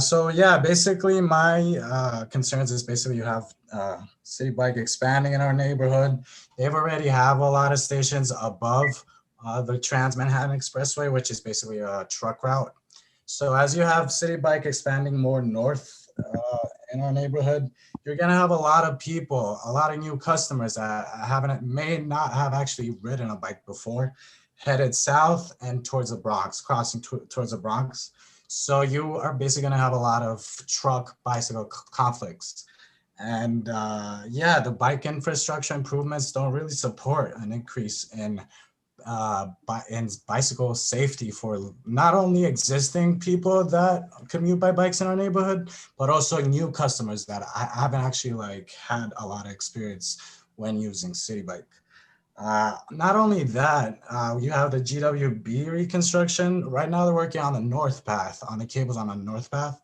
So yeah, basically my concerns is basically you have City Bike expanding in our neighborhood. They've already have a lot of stations above the Trans-Manhattan Expressway, which is basically a truck route. So as you have City Bike expanding more north in our neighborhood, you're gonna have a lot of people, a lot of new customers that may not have actually ridden a bike before, headed south and towards the Bronx, crossing towards the Bronx. So you are basically going to have a lot of truck bicycle conflicts. And the bike infrastructure improvements don't really support an increase in bicycle safety for not only existing people that commute by bikes in our neighborhood, but also new customers that haven't actually had a lot of experience when using City Bike. Not only that, you have the GWB reconstruction. Right now they're working on the north path, on the cables on the north path,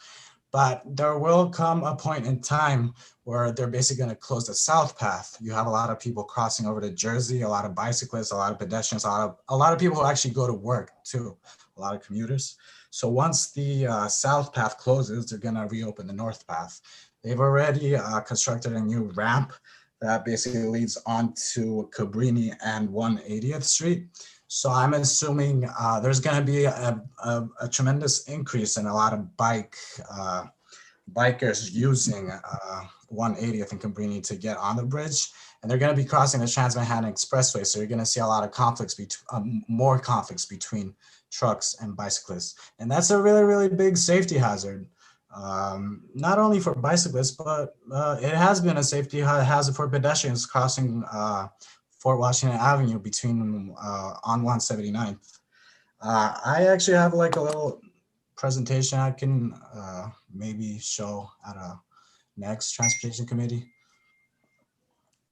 but there will come a point in time where they're basically going to close the south path. You have a lot of people crossing over to Jersey, a lot of bicyclists, a lot of pedestrians, a lot of people who actually go to work too, a lot of commuters. So once the south path closes, they're going to reopen the north path. They've already constructed a new ramp that basically leads onto Cabrini and 180th Street. So I'm assuming there's going to be a tremendous increase in a lot of bikers using 180th and Cabrini to get on the bridge. And they're going to be crossing the Trans-Manhattan Expressway. So you're going to see a lot of conflicts, more conflicts between trucks and bicyclists. And that's a really, really big safety hazard. Not only for bicyclists, but it has been a safety hazard for pedestrians crossing Fort Washington Avenue between on 179th. I actually have a little presentation I can maybe show at a next transportation committee.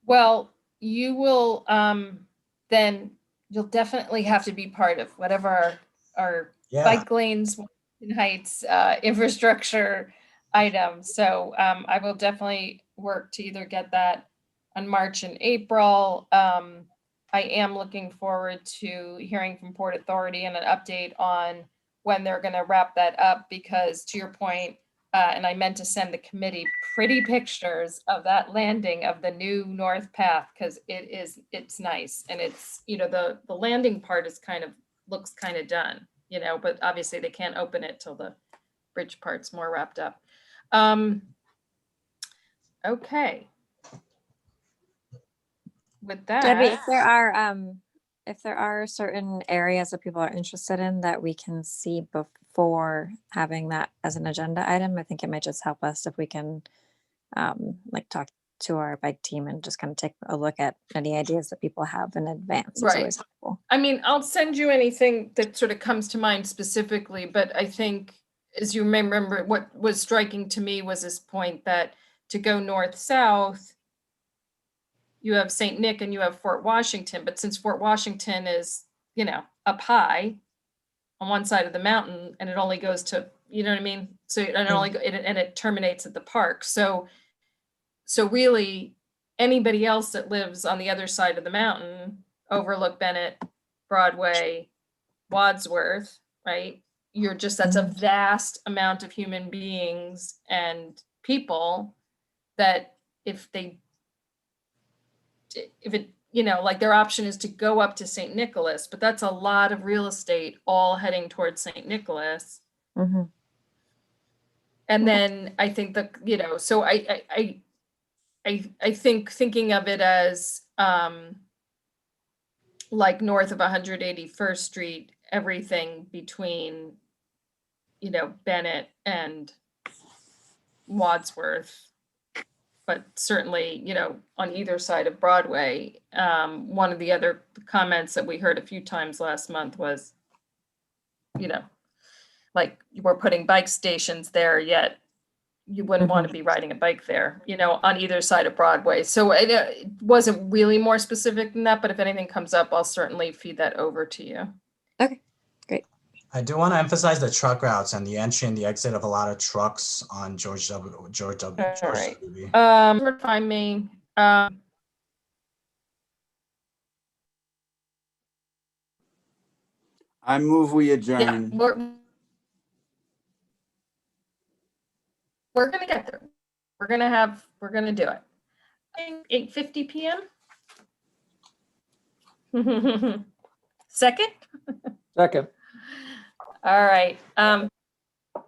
Well, you will, then you'll definitely have to be part of whatever our Yeah. bike lanes, Washington Heights, infrastructure items. So I will definitely work to either get that on March and April. I am looking forward to hearing from Port Authority and an update on when they're going to wrap that up, because to your point, and I meant to send the committee pretty pictures of that landing of the new north path, because it's nice. And it's, you know, the landing part is looks kind of done, you know, but obviously they can't open it till the bridge part's more wrapped up. Okay. With that, Debbie, if there are certain areas that people are interested in that we can see before having that as an agenda item, I think it might just help us if we can like talk to our bike team and just kind of take a look at any ideas that people have in advance. It's right. always helpful. I mean, I'll send you anything that sort of comes to mind specifically, but I think, as you may remember, what was striking to me was this point that to go north-south, you have St. Nick and you have Fort Washington, but since Fort Washington is, you know, up high on one side of the mountain, and it only goes to, you know what I mean? So it terminates at the park. So really, anybody else that lives on the other side of the mountain, Overlook, Bennett, Broadway, Wadsworth, right? That's a vast amount of human beings and people that if it, you know, like their option is to go up to St. Nicholas, but that's a lot of real estate all heading towards St. Nicholas. Mm-hmm. And then I think that, you know, so I think thinking of it as like north of 181st Street, everything between, you know, Bennett and Wadsworth, but certainly, you know, on either side of Broadway. One of the other comments that we heard a few times last month was, you know, like we're putting bike stations there, yet you wouldn't want to be riding a bike there, you know, on either side of Broadway. So it wasn't really more specific than that, but if anything comes up, I'll certainly feed that over to you. Okay, great. I do want to emphasize the truck routes and the entry and the exit of a lot of trucks on George W. All right. W. Find me. I move we Yeah, adjourn. we're gonna get there. We're gonna do it. I think 8:50 p.m. Second? Second. All right.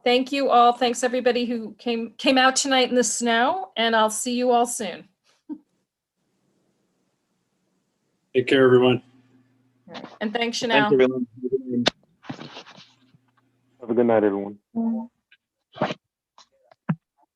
Thank you all. Thanks everybody who came out tonight in the snow, and I'll see you all soon. Take care, everyone. All right. And thanks, Thanks, Chanel. everyone. Have a good night, everyone.